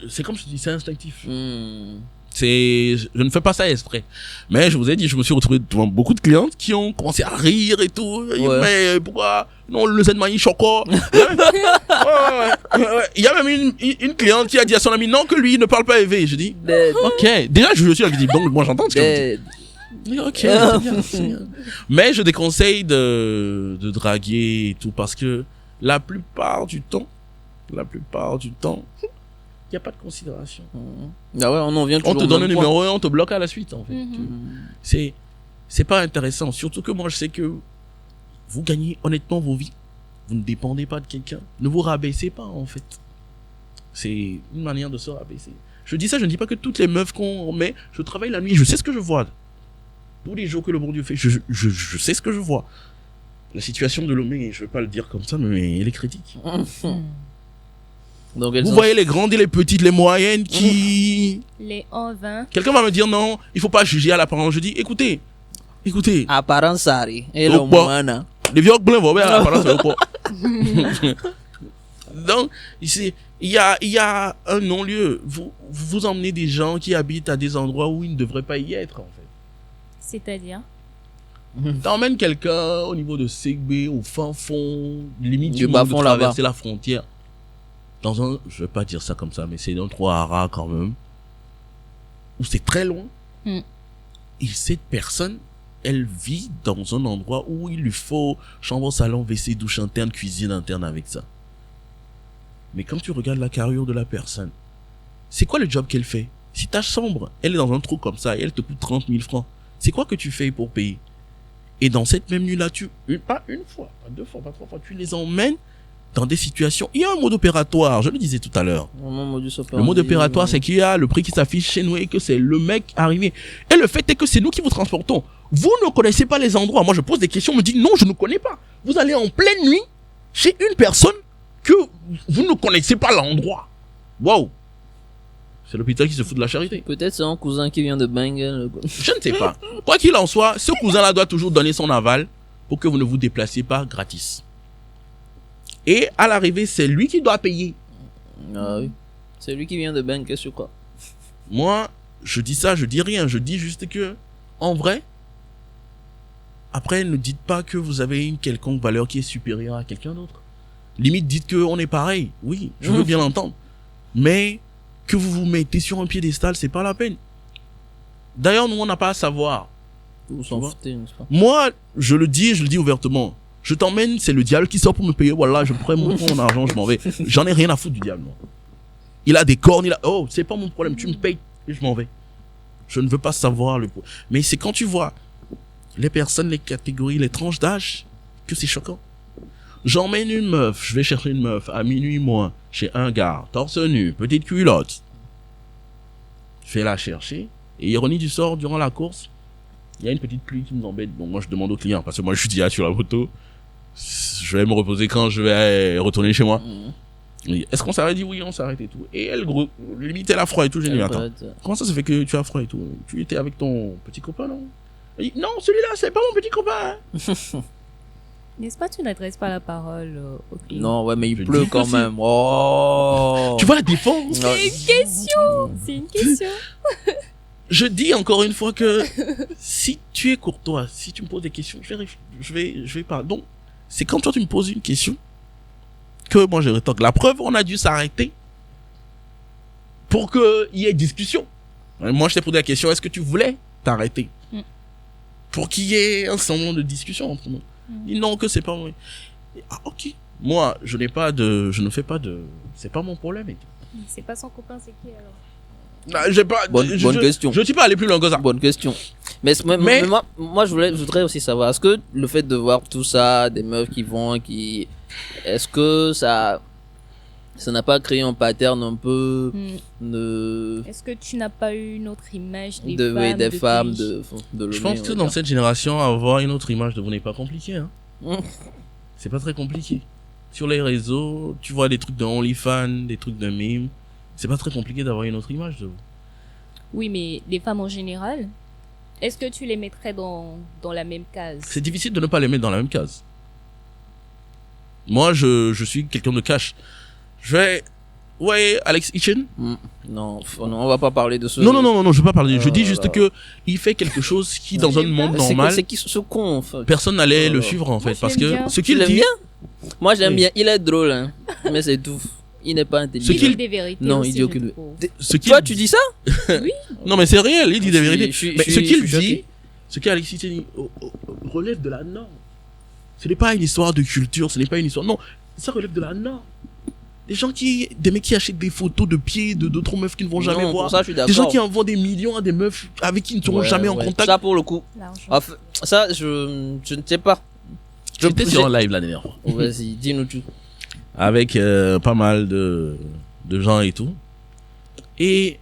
C'est comme je te dis, c'est instinctif. Hmm. Je ne fais pas ça exprès. Mais je vous ai dit, je me suis retrouvé devant beaucoup de clientes qui ont commencé à rire et tout. Ouais. Mais pourquoi? Non, le Z-Mani choco. Ouais. Il y a même une cliente qui a dit à son ami, non, que lui, il ne parle pas élevé. Je dis, Dead. ok. Déjà, je suis là, je dis, donc, moi, j'entends ce que vous dites. Dead. Ok, c'est bien, c'est bien. Mais je déconseille de draguer et tout parce que la plupart du temps, il n'y a pas de considération. Ah ouais, on en vient On toujours te au donne un même point. numéro et on te bloque à la suite, en fait. Mhm. C'est pas intéressant. Surtout que moi, je sais que vous gagnez honnêtement vos vies. Vous ne dépendez pas de quelqu'un. Ne vous rabaissez pas, en fait. C'est une manière de se rabaisser. Je dis ça, je ne dis pas que toutes les meufs qu'on met, je travaille la nuit, je sais ce que je vois. Tous les jours que le bon Dieu fait, je sais ce que je vois. La situation de Lomé, je vais pas le dire comme ça, mais elle est critique. Donc, elles Vous ont- voyez les grandes et les petites, les moyennes qui... Les 1-20. Quelqu'un va me dire non, il faut pas juger à l'apparence. Je dis, écoutez, Apparence Sari. Et le Oh, bon. mana. les vieux blancs vont bien à l'apparence. c'est pas. Donc, ici, il y a un non-lieu. Vous emmenez des gens qui habitent à des endroits où ils ne devraient pas y être, en fait. C'est-à-dire? T'emmènes quelqu'un au niveau de Segbe, au fin fond, limite Du du monde de bas-fond, là-bas. traverser la frontière. Dans un, je vais pas dire ça comme ça, mais c'est dans 3 haras quand même. Où c'est très loin. Mm. Et cette personne, elle vit dans un endroit où il lui faut chambre, salon, WC, douche interne, cuisine interne avec ça. Mais quand tu regardes la carrure de la personne, c'est quoi le job qu'elle fait? Si ta chambre, elle est dans un trou comme ça et elle te coûte 30 000 francs, c'est quoi que tu fais pour payer? Et dans cette même nuit-là, pas une fois, pas 2 fois, pas 3 fois, tu les emmènes dans des situations. Il y a un mode opératoire, je le disais tout à l'heure. Le mode opératoire, c'est qu'il y a le prix qui s'affiche chez nous et que c'est le mec arrivé. Et le fait est que c'est nous qui vous transportons. Vous ne connaissez pas les endroits. Moi, je pose des questions, on me dit non, je ne connais pas. Vous allez en pleine nuit chez une personne que vous ne connaissez pas l'endroit. Waouh! C'est l'hôpital qui se fout de la charité. Peut-être c'est un cousin qui vient de Bengal. Je ne sais pas. Quoi qu'il en soit, ce cousin-là doit toujours donner son aval pour que vous ne vous déplaciez pas gratis. Et à l'arrivée, c'est lui qui doit payer. Ah oui. C'est lui qui vient de Bengal, sur quoi? Moi, je dis ça, je dis rien. Je dis juste que, en vrai, après, ne dites pas que vous avez une quelconque valeur qui est supérieure à quelqu'un d'autre. Limite, dites qu'on est pareil. Oui, je veux bien l'entendre. Mais que vous vous mettez sur un piédestal, c'est pas la peine. D'ailleurs, nous, on n'a pas à savoir. Vous s'en foutez, n'est-ce pas? Moi, je le dis ouvertement. Je t'emmène, c'est le diable qui sort pour me payer. Voilà, je prends mon argent, je m'en vais. J'en ai rien à foutre du diable, moi. Il a des cornes, oh, c'est pas mon problème, tu me payes et je m'en vais. Je ne veux pas savoir le poids. Mais c'est quand tu vois les personnes, les catégories, les tranches d'âge, que c'est choquant. j'emmène une meuf, je vais chercher une meuf à minuit moins, chez un gars, torse nu, petite culotte. Je vais la chercher, et ironie du sort, durant la course, il y a une petite pluie qui nous embête, donc moi je demande au client, parce que moi je suis direct sur la moto, je vais me reposer quand je vais retourner chez moi. Est-ce qu'on s'arrête? Dit oui, on s'arrête et tout. Et elle, limite, elle a froid et tout. J'ai dit, attends, comment ça se fait que tu as froid et tout? Tu étais avec ton petit copain, non? Elle dit, non, celui-là, c'est pas mon petit copain. N'est-ce pas, tu n'adresses pas la parole au client? Non, ouais, mais il pleut quand même. Oh. Tu vois la défense? C'est une question. C'est une question. Je dis encore une fois que si tu es courtois, si tu me poses des questions, je vais parler. Donc, c'est quand toi tu me poses une question que moi je rétorque. La preuve, on a dû s'arrêter pour qu'il y ait discussion. Moi, je t'ai posé la question, est-ce que tu voulais t'arrêter pour qu'il y ait un semblant de discussion entre nous? Dis non, que c'est pas vrai. Ah, ok. Moi, je ne fais pas de, c'est pas mon problème. C'est pas son copain, c'est qui alors? Non, j'ai pas, bonne question. Je ne suis pas allé plus loin que ça. Bonne question. Mais moi, je voudrais aussi savoir, est-ce que le fait de voir tout ça, des meufs qui vont, est-ce que ça n'a pas créé un pattern un peu de... Est-ce que tu n'as pas eu une autre image des femmes de je pense que dans cette génération, avoir une autre image de vous n'est pas compliqué. Hein. C'est pas très compliqué. Sur les réseaux, tu vois des trucs de OnlyFans, des trucs de meme. C'est pas très compliqué d'avoir une autre image de vous. Oui, mais les femmes en général, est-ce que tu les mettrais dans la même case? C'est difficile de ne pas les mettre dans la même case. Moi, je suis quelqu'un de cash. Ouais, Alex Hitchen? Non, on va pas parler de ce... Non, je veux pas parler. Je dis juste que il fait quelque chose qui, dans un monde normal... C'est qui ce con, en fait? Personne n'allait le suivre, en fait. Parce que ce qu'il dit... Moi, j'aime bien. Il est drôle, hein. Mais c'est tout. Il n'est pas intelligent. Il dit des vérités. Non, il dit aucune. Toi, tu dis ça? Oui. Non, mais c'est réel. Il dit des vérités. Mais ce qu'il dit, ce qu'Alex Hitchen dit, relève de la norme. Ce n'est pas une histoire de culture. Ce n'est pas une histoire... Non, ça relève de la norme. Des mecs qui achètent des photos de pieds d'autres meufs qu'ils ne vont jamais voir. Ça, je suis d'accord. Des gens qui envoient des millions à des meufs avec qui ils ne seront jamais en contact. Ça, pour le coup. Enfin, ça, je ne sais pas. J'étais sur un live la dernière fois. Vas-y, dis-nous tout. Avec pas mal de gens et tout. Et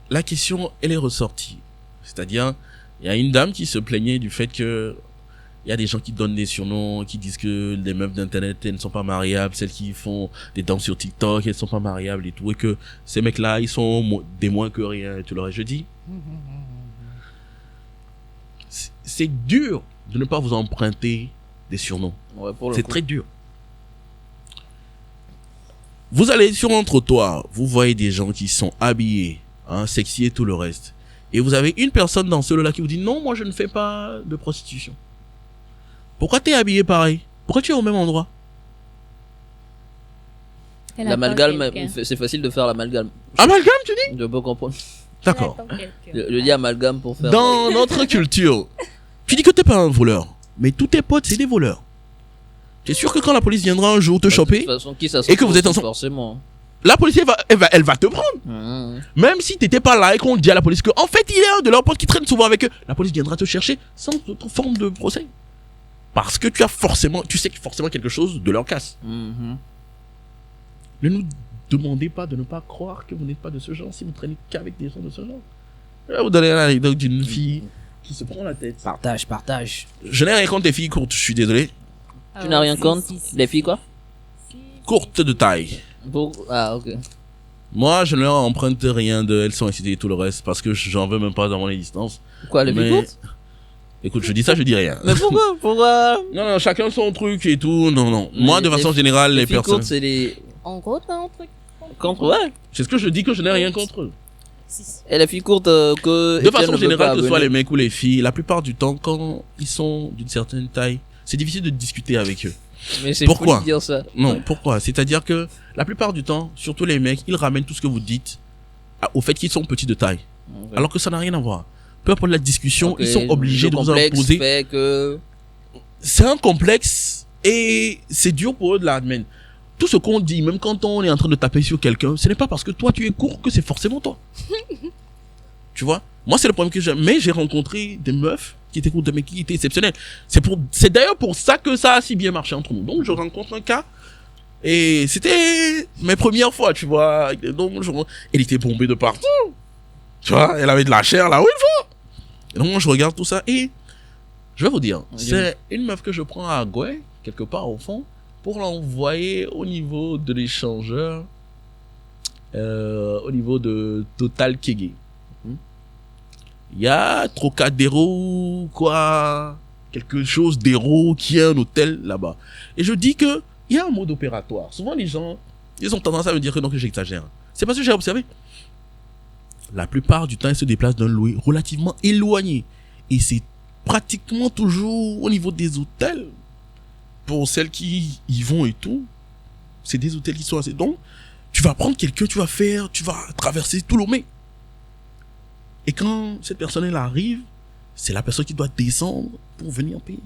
la question, elle est ressortie. C'est-à-dire, il y a une dame qui se plaignait du fait que il y a des gens qui donnent des surnoms, qui disent que les meufs d'internet, elles ne sont pas mariables, celles qui font des danses sur TikTok, elles ne sont pas mariables et tout, et que ces mecs-là, ils sont des moins que rien, et tout le reste. Je dis, c'est dur de ne pas vous emprunter des surnoms. Ouais, c'est très dur. Vous allez sur un trottoir, vous voyez des gens qui sont habillés, hein, sexy et tout le reste, et vous avez une personne dans ceux-là qui vous dit, non, moi je ne fais pas de prostitution. Pourquoi t'es habillé pareil? Pourquoi tu es au même endroit? L'amalgame, c'est facile de faire l'amalgame. Amalgame, tu dis? Je peux comprendre. D'accord. Je dis amalgame pour faire... Dans notre culture, tu dis que t'es pas un voleur, mais tous tes potes, c'est des voleurs. Tu es sûr que quand la police viendra un jour te choper, de toute façon, qui ça et que vous êtes ensemble, forcément. La police, elle va te prendre. Même si t'étais pas là et qu'on dit à la police que, en fait, il est un de leurs potes qui traîne souvent avec eux, la police viendra te chercher sans autre forme de procès. Parce que tu sais forcément quelque chose de leur casse. Ne nous demandez pas de ne pas croire que vous n'êtes pas de ce genre si vous traînez qu'avec des gens de ce genre. Je vais vous donner l'anecdote d'une fille qui se prend la tête. Partage. Je n'ai rien contre les filles courtes, je suis désolé. Tu n'as rien contre les filles quoi? Courtes de taille. Ah, ok. Moi, je ne leur emprunte rien de elles sont excitées et tout le reste parce que j'en veux même pas dans mon existence. Quoi, les filles courtes? Écoute, je dis ça, je dis rien. Mais pourquoi? Non, chacun son truc et tout. Non. Moi, de façon générale, les personnes... c'est les... En gros, t'as un truc contre, ouais. C'est ce que je dis, que je n'ai rien contre eux. Et les filles courtes que... De façon générale, que ce soit les mecs ou les filles, la plupart du temps, quand ils sont d'une certaine taille, c'est difficile de discuter avec eux. Mais c'est pourquoi fou de dire ça. Non, pourquoi? C'est-à-dire que la plupart du temps, surtout les mecs, ils ramènent tout ce que vous dites au fait qu'ils sont petits de taille. Okay. Alors que ça n'a rien à voir. Peu importe la discussion, ils sont obligés de vous imposer. Fait que... C'est un complexe et c'est dur pour eux de l'admettre. Tout ce qu'on dit, même quand on est en train de taper sur quelqu'un, ce n'est pas parce que toi tu es court que c'est forcément toi. Tu vois? Moi, c'est le problème que j'ai. Mais j'ai rencontré des meufs qui était cool, mais qui était exceptionnel. C'est d'ailleurs pour ça que ça a si bien marché entre nous. Donc, je rencontre un cas, et c'était mes premières fois, tu vois. Donc, elle était bombée de partout. Tu vois, elle avait de la chair là où il faut. Et donc, moi, je regarde tout ça, et je vais vous dire, c'est une meuf que je prends à Goué, quelque part au fond, pour l'envoyer au niveau de l'échangeur, au niveau de Total Kege. Il y a Trocadéro, quoi, quelque chose d'héros qui a un hôtel là-bas. Et je dis que il y a un mode opératoire. Souvent, les gens, ils ont tendance à me dire que non, que j'exagère. C'est parce que j'ai observé. La plupart du temps, ils se déplacent d'un lieu relativement éloigné. Et c'est pratiquement toujours au niveau des hôtels. Pour celles qui y vont et tout, c'est des hôtels qui sont assez. Donc, tu vas prendre quelqu'un, tu vas traverser tout Lomé. Et quand cette personne elle arrive, c'est la personne qui doit descendre pour venir payer.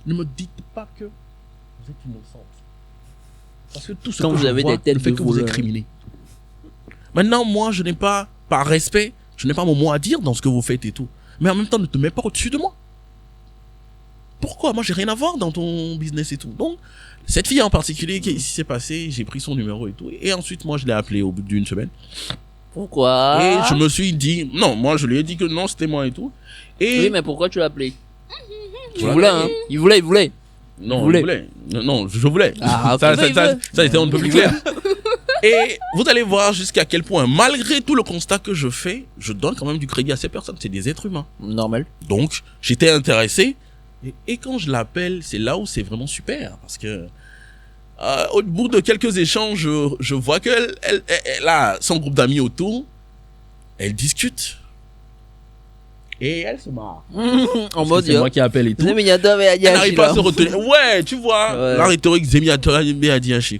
Ne me dites pas que vous êtes innocente. Parce que tout ce quand que vous je avez vois des têtes ne fait de que vous voleurs. incriminer. Maintenant, moi, je n'ai pas, par respect, je n'ai pas mon mot à dire dans ce que vous faites et tout. Mais en même temps, ne te mets pas au-dessus de moi. Pourquoi? Moi, j'ai rien à voir dans ton business et tout. Donc, cette fille en particulier, qui s'est passé, j'ai pris son numéro et tout. Et ensuite, moi, je l'ai appelée au bout d'une semaine. Pourquoi? Et je me suis dit, non, moi, je lui ai dit que non, c'était moi et tout. Et Oui, mais pourquoi tu l'as appelé? Tu Voilà. voulais, hein? Il voulait. non, voulais. je voulais. Non, je voulais. Ah, ok. Ça, Oui, ça a été un peu plus clair. Et vous allez voir jusqu'à quel point, malgré tout le constat que je fais, je donne quand même du crédit à ces personnes. C'est des êtres humains. Normal. Donc, j'étais intéressé. Et quand je l'appelle, c'est là où c'est vraiment super. Parce que, au bout de quelques échanges, je vois qu'elle elle a son groupe d'amis autour. Elle discute. Et elle se marre. En mode, C'est moi qui appelle et tout. mais il y a deux, mais il y Elle a n'arrive pas à se retenir. Ouais, tu vois. Ouais. La rhétorique,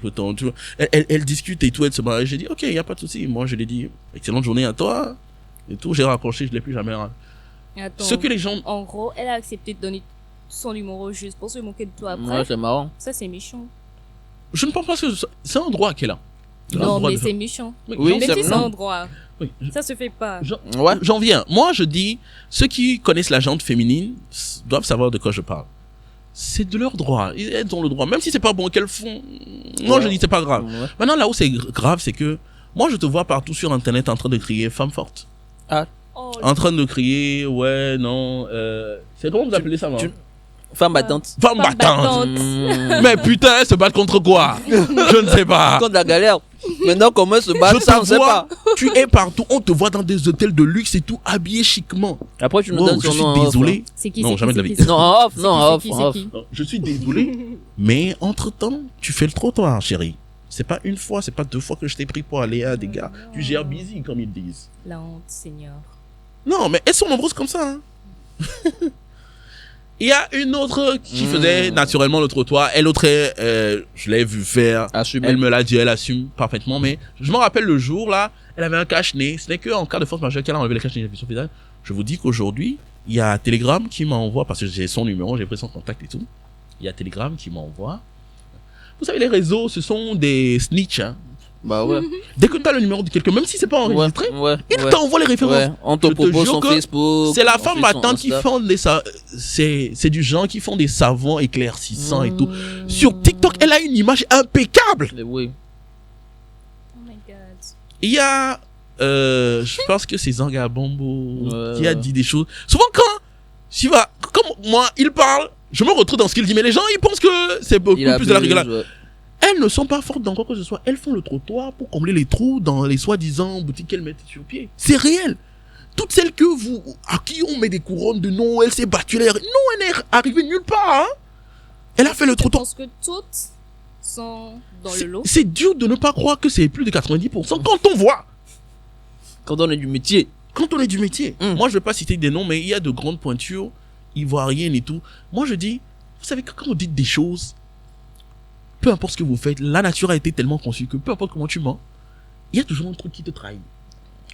autant, tu vois. Elle discute et tout, elle se marre. Et j'ai dit, ok, il n'y a pas de souci. Moi, je lui ai dit, excellente journée à toi. Et tout, j'ai raccroché, je l'ai plus jamais rappelé. Attends, Ce que les gens, en gros, elle a accepté de donner son numéro juste pour se moquer de toi après. Ouais, c'est marrant. Ça, c'est méchant. je ne pense pas que c'est un droit qu'elle a. Elle a le Non, droit mais de- c'est méchant. Oui, Même c'est si c'est non. un droit, Oui. ça se fait pas. Ouais. J'en viens. Moi, je dis, ceux qui connaissent la gente féminine doivent savoir de quoi je parle. C'est de leur droit. Elles ont le droit. Même si c'est pas bon qu'elles font. Moi, Ouais. je dis c'est pas grave. Ouais. Maintenant, là où c'est grave, c'est que moi, je te vois partout sur Internet en train de crier femme forte. Oh, En train de crier, ouais, non. C'est comment vous appelez ça, non? Femme battante. Femme Femme battante. battante. Mais putain, elles se battent contre quoi? Je ne sais pas. Contre la galère. Maintenant, comment se Je battre, ça, on te sait pas. vois, tu es partout. On te voit dans des hôtels de luxe et tout, habillé chiquement. Après, tu nous Wow, donnes je son suis nom en off, désolé. C'est qui, Non, c'est jamais qui, de la c'est vie. qui, Non, en off, c'est non, qui, en c'est off, qui, en c'est off. qui Non, je suis désolé, mais entre-temps, tu fais le trottoir, chérie. C'est pas une fois, c'est pas deux fois que je t'ai pris pour aller à des gars. Tu gères busy, comme ils disent. La honte, Seigneur. Non, mais elles sont nombreuses comme ça. Hein. Il y a une autre qui faisait naturellement le trottoir. Elle autre, je l'ai vu faire. Assumer. Elle me l'a dit, elle assume parfaitement. Mais je me rappelle le jour là, elle avait un cache-nez. Ce n'est qu'en cas de force majeure qu'elle a enlevé le cache-nez sur le visage. Je vous dis qu'aujourd'hui, il y a Telegram qui m'envoie, parce que j'ai son numéro, j'ai pris son contact et tout. Il y a Telegram qui m'envoie. Vous savez, les réseaux, ce sont des snitch. Hein. Bah ouais. Dès que tu as le numéro de quelqu'un, même si c'est pas enregistré, Ouais. il Ouais. t'envoie les références. Ouais. On te Je te propose jure son que Facebook. C'est la ensuite femme son battante qui Insta. font des c'est du genre qui font des savons éclaircissants et tout. Mmh. Sur TikTok, elle a une image impeccable. Oui. Oh my god. Il y a je pense que c'est Zanga Bombo Ouais, qui a ouais. dit des choses. Souvent comme moi, il parle, je me retrouve dans ce qu'il dit mais les gens ils pensent que c'est beaucoup Il plus de la abuse, rigolade. ouais. Elles ne sont pas fortes dans quoi que ce soit. Elles font le trottoir pour combler les trous dans les soi-disant boutiques qu'elles mettent sur pied. C'est réel. Toutes celles à qui on met des couronnes de non, elle s'est battue. Non, elle n'est arrivée nulle part. Hein. Elle a fait le Je trottoir. pense que toutes sont dans le lot. C'est dur de ne pas croire que c'est plus de 90% quand on voit. Quand on est du métier. Quand on est du métier. Mm. Moi, je vais pas citer des noms, mais il y a de grandes pointures ivoiriennes et tout. Moi, je dis, vous savez, quand vous dites des choses, peu importe ce que vous faites, la nature a été tellement conçue que peu importe comment tu mens, il y a toujours un truc qui te trahit.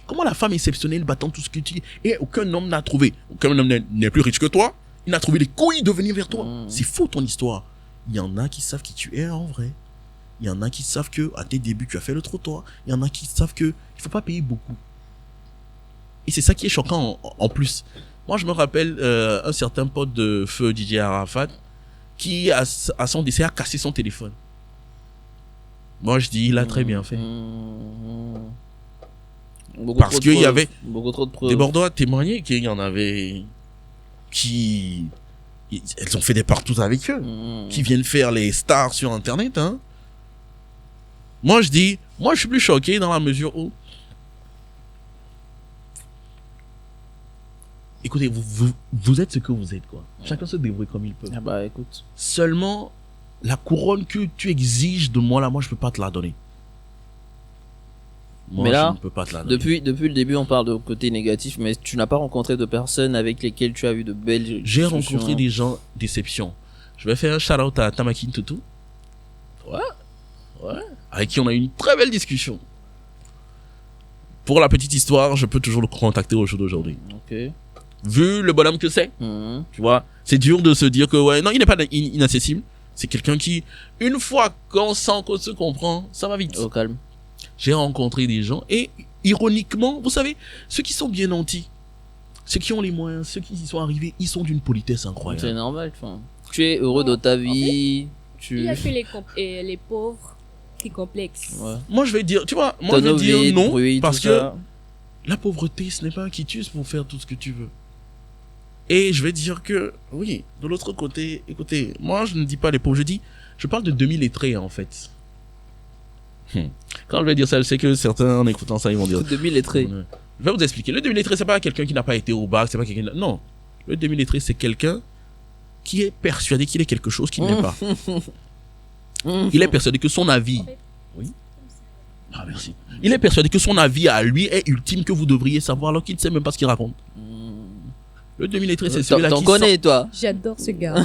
Comment la femme exceptionnelle battant tout ce que tu dis, et aucun homme n'a trouvé, aucun homme n'est plus riche que toi, il n'a trouvé les couilles de venir vers toi. C'est faux ton histoire. Il y en a qui savent qui tu es en vrai. Il y en a qui savent que à tes débuts tu as fait le trottoir. Il y en a qui savent que il faut pas payer beaucoup. Et c'est ça qui est choquant en plus. Moi, je me rappelle un certain pote de feu Didier Arafat qui, à son décès, a cassé son téléphone. Moi, je dis, il a très bien fait. Parce qu'il y avait beaucoup trop de preuves. des Bordeaux à témoigner qu'il y en avait qui... Elles ont fait des partous avec eux. Qui viennent faire les stars sur Internet. Hein. Moi, je dis, moi, je suis plus choqué dans la mesure où... Écoutez, vous êtes ce que vous êtes, quoi. Chacun se débrouille comme il peut. Ah bah, écoute. Seulement, la couronne que tu exiges de moi, là, moi, je peux pas te la donner. Moi, mais là, je ne peux pas te la donner. Depuis le début, on parle de côté négatif, mais tu n'as pas rencontré de personnes avec lesquelles tu as eu de belles J'ai discussions. rencontré des gens déception. Je vais faire un shout-out à Tamakin Tutu. Ouais. Avec qui on a eu une très belle discussion. Pour la petite histoire, je peux toujours le contacter au jour d'aujourd'hui. Ok. Vu le bonhomme que c'est, tu vois, c'est dur de se dire que ouais, non, il n'est pas inaccessible. C'est quelqu'un qui, une fois qu'on sent qu'on se comprend, ça va vite. Au calme. J'ai rencontré des gens et ironiquement, vous savez, ceux qui sont bien nantis, ceux qui ont les moyens, ceux qui y sont arrivés, ils sont d'une politesse incroyable. C'est normal. Enfin, tu es heureux de ta vie. Il y a que les pauvres qui complexent. Ouais. Moi, je vais dire, tu vois, moi, je vais dire non, parce que la pauvreté, ce n'est pas un quitus pour faire tout ce que tu veux. Et je vais dire que, oui, de l'autre côté, écoutez, moi, je ne dis pas les pauvres, je parle de demi-lettrés, en fait. Quand je vais dire ça, je sais que certains, en écoutant ça, ils vont dire... Demi-lettré. Je vais vous expliquer. Le demi-lettré, c'est pas quelqu'un qui n'a pas été au bac, c'est pas quelqu'un... Non. Le demi-lettré, c'est quelqu'un qui est persuadé qu'il est quelque chose qu'il n'est pas. Il est persuadé que son avis... Oui. Ah, merci. Il est persuadé que son avis à lui est ultime, que vous devriez savoir, alors qu'il ne sait même pas ce qu'il raconte. Le demi-lettré, c'est celui-là qui t'en connais, toi? J'adore ce gars.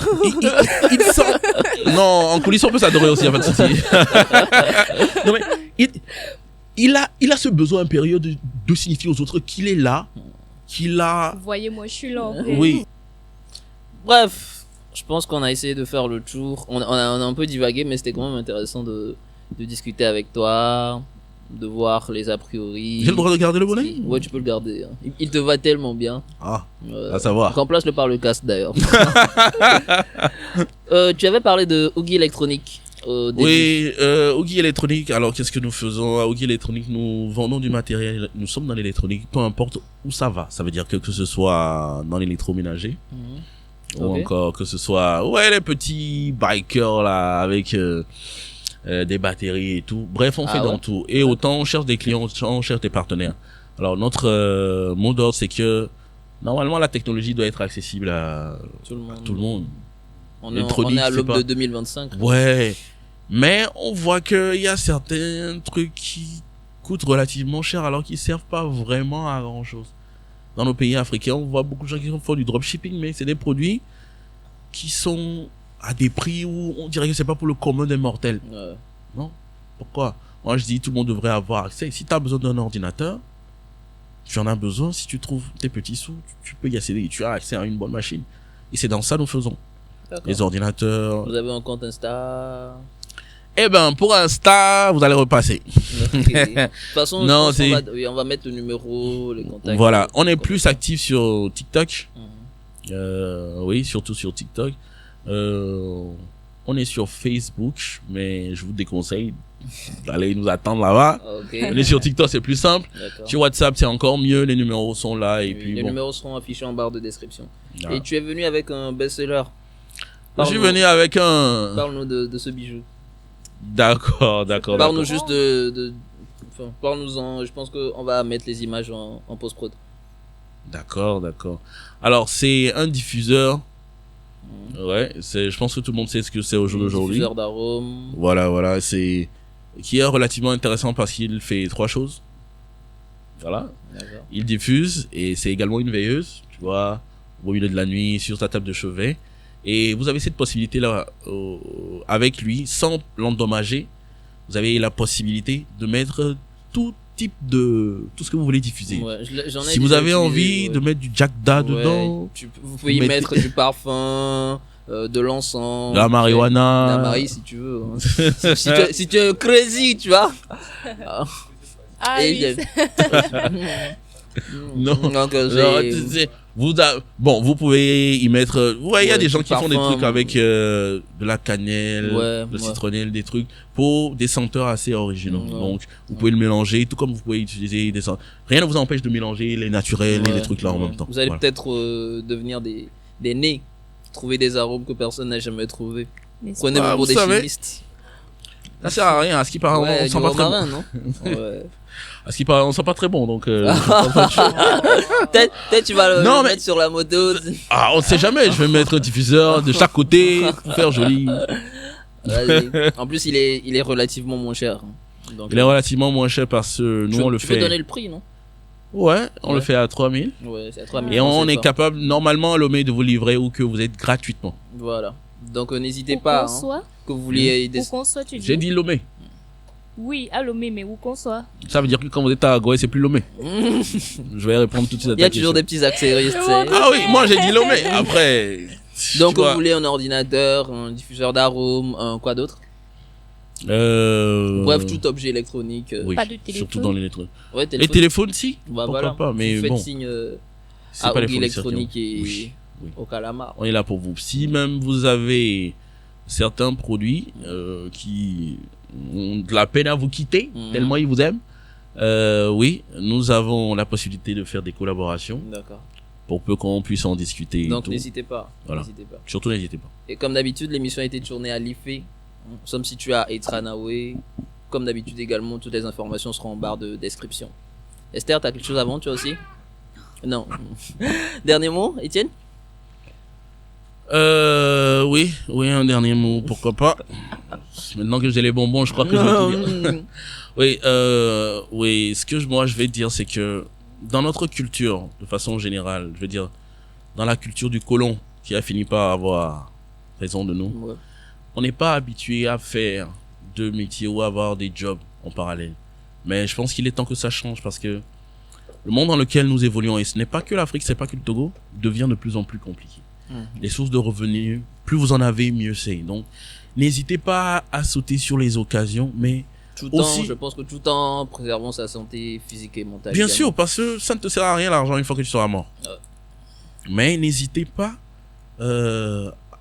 Il sent... Non, en coulisses, on peut s'adorer aussi, en fait. Non, mais il a ce besoin impérieux de signifier aux autres qu'il est là, qu'il a... Voyez-moi, je suis là. Oui. Bref, je pense qu'on a essayé de faire le tour. On a un peu divagué, mais c'était quand même intéressant de discuter avec toi, de voir les a priori. J'ai le droit de garder le bonnet? Ouais, tu peux le garder. Il te va tellement bien. Ah, à savoir. Remplace-le par le casque d'ailleurs. Tu avais parlé de Oogie Electronic. Oui, Oogie Electronic. Alors, qu'est-ce que nous faisons à Oogie Electronic? Nous vendons du matériel. Nous sommes dans l'électronique, peu importe où ça va. Ça veut dire que ce soit dans l'électroménager, ou encore que ce soit les petits bikers là avec des batteries et tout. Bref, on fait dans tout. Et autant on cherche des clients, on cherche des partenaires. Alors notre mot d'ordre, c'est que normalement la technologie doit être accessible à tout le monde. On est à l'aube de 2025. Ouais. Mais on voit qu'il y a certains trucs qui coûtent relativement cher alors qu'ils servent pas vraiment à grand chose. Dans nos pays africains, on voit beaucoup de gens qui font du dropshipping, mais c'est des produits qui sont à des prix où on dirait que c'est pas pour le commun des mortels. Ouais. Non? Pourquoi? Moi, je dis, tout le monde devrait avoir accès. Si tu as besoin d'un ordinateur, tu en as besoin. Si tu trouves tes petits sous, tu peux y accéder. Tu as accès à une bonne machine. Et c'est dans ça que nous faisons. Les ordinateurs. Vous avez un compte Insta? Eh ben, pour Insta, vous allez repasser. Okay. De toute façon, non, on va mettre le numéro, les contacts. Voilà. On est plus actif sur TikTok. Oui, surtout sur TikTok. On est sur Facebook, mais je vous déconseille d'aller nous attendre là-bas. Okay. On est sur TikTok, c'est plus simple. Sur WhatsApp, c'est encore mieux. Les numéros sont là. Et puis, les numéros seront affichés en barre de description. Et tu es venu avec un best-seller. Je suis venu avec un... Parle-nous de ce bijou. D'accord. Parle-nous juste enfin, parle-nous-en. Je pense qu'on va mettre les images en post-prod. D'accord. Alors, c'est un diffuseur. Ouais, je pense que tout le monde sait ce que c'est au jour d'aujourd'hui. Diffuseur d'arômes. Voilà, qui est relativement intéressant parce qu'il fait 3 choses. Voilà. Il diffuse et c'est également une veilleuse, tu vois, au milieu de la nuit, sur ta table de chevet. Et vous avez cette possibilité-là, avec lui, sans l'endommager, vous avez la possibilité de mettre tout ce que vous voulez diffuser. Ouais, si vous avez envie de mettre du Jack Da dedans, vous pouvez y mettre du parfum, de l'encens, de la marijuana, de la marie si tu veux. Hein. si tu es crazy, tu vois. Ah oui. Non. Bon, vous pouvez y mettre. Ouais, il y a des gens qui font des trucs parfum, avec de la cannelle, Ouais, de ouais. citronnelle, des trucs pour des senteurs assez originaux. Ouais. Donc, vous pouvez le mélanger, tout comme vous pouvez utiliser des senteurs. Rien ne vous empêche de mélanger les naturels et Ouais, les trucs là en ouais. même temps. Vous allez Voilà. peut-être devenir des nez, trouver des arômes que personne n'a jamais trouvé. N'est-ce Prenez pas, vous pour vous des savez. chimistes. Ça sert à rien. À ce qui paraît, Ouais, on du sent pas très bon. romarin, non? Ouais. À ce qui paraît, on sent pas très bon. Donc, Peut-être tu vas le Non, mais- mettre sur la moto. on ne sait jamais. Je vais mettre un diffuseur de chaque côté pour faire joli. Vas-y. En plus, il est relativement moins cher. Donc, Il est relativement moins cher parce que nous, on le tu peux fait. donner le prix, non? Ouais, on Ouais. le fait à 3000. Ouais, c'est à 3000 Et francs on est CFA. capable, normalement, à Lomé, de vous livrer ou que vous êtes gratuitement. Voilà. Donc n'hésitez Où pas, qu'on hein, soit, que vous vouliez où qu'on soit, tu dis. J'ai dit Lomé. Oui, à Lomé, mais où qu'on soit. Ça veut dire que quand vous êtes à Agoé, c'est plus Lomé. Je vais répondre tout de suite à Il y a ta toujours question. des petits accessoires, tu sais. Ah oui, moi j'ai dit Lomé. Après. Donc tu vois, vous voulez un ordinateur, un diffuseur d'arômes, un quoi d'autre? euh, Bref, tout objet électronique. Oui, Pas de téléphone. surtout dans l'électronique. Ouais, Les téléphones, si. Bah, Pourquoi voilà. pas, mais vous faites bon. signe C'est à pas les Ogui fournisseurs qui ont- électronique et Oui. au calamar. On est là pour vous. Si même vous avez certains produits qui ont de la peine à vous quitter, Mhm. tellement ils vous aiment, oui, nous avons la possibilité de faire des collaborations D'accord. pour peu qu'on puisse en discuter. et Donc tout. n'hésitez pas. Voilà. N'hésitez pas. Surtout, n'hésitez pas. Et comme d'habitude, l'émission a été tournée à l'IFE. Nous sommes situés à Etranawe. Comme d'habitude également, toutes les informations seront en barre de description. Esther, t'as quelque chose avant, toi aussi? Non. Dernier mot, Étienne? Oui, un dernier mot, pourquoi pas. Maintenant que j'ai les bonbons, je crois que je vais tout dire. Oui, ce que moi je vais dire, c'est que dans notre culture, de façon générale, je veux dire, dans la culture du colon, qui a fini par avoir raison de nous, Ouais. on n'est pas habitué à faire deux métiers ou à avoir des jobs en parallèle. Mais je pense qu'il est temps que ça change parce que le monde dans lequel nous évoluons, et ce n'est pas que l'Afrique, c'est pas que le Togo, devient de plus en plus compliqué. Les sources de revenus, plus vous en avez, mieux c'est. Donc, n'hésitez pas à sauter sur les occasions, mais aussi, Je pense que tout en préservant sa santé physique et mentale. bien également. sûr, parce que ça ne te sert à rien l'argent une fois que tu seras mort. Ouais. Mais n'hésitez pas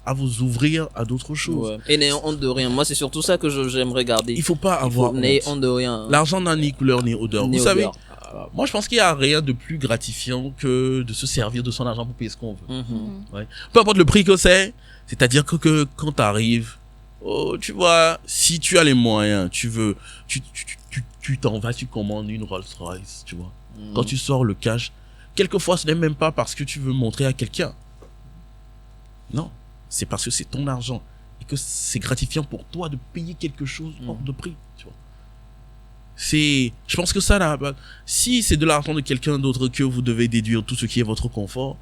à vous ouvrir à d'autres choses. Ouais. Et n'ayons honte de rien. Moi, c'est surtout ça que j'aimerais garder. Il faut pas avoir N'ayez honte. honte de rien. L'argent n'a ni couleur ni odeur. Ni Vous savez, odeur. moi je pense qu'il y a rien de plus gratifiant que de se servir de son argent pour payer ce qu'on veut. Mhm. Peu importe le prix que c'est-à-dire que quand t'arrives, oh, tu vois, si tu as les moyens, tu t'en vas, tu commandes une Rolls Royce, tu vois. Mhm. Quand tu sors le cash, quelquefois ce n'est même pas parce que tu veux montrer à quelqu'un. Non, c'est parce que c'est ton argent et que c'est gratifiant pour toi de payer quelque chose hors de prix, tu vois. Je pense que ça là, si c'est de l'argent de quelqu'un d'autre que vous devez déduire tout ce qui est votre confort,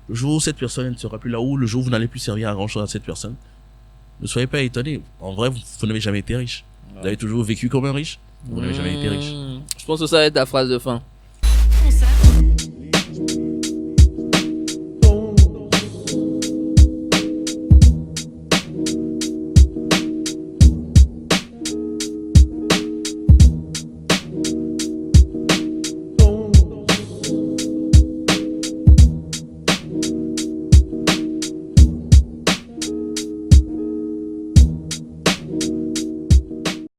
le jour où cette personne ne sera plus là, ou le jour où vous n'allez plus servir à grand chose à cette personne, ne soyez pas étonnés. En vrai, vous n'avez jamais été riche. Vous avez toujours vécu comme un riche. Vous n'avez jamais été riche. Je pense que ça va être la phrase de fin.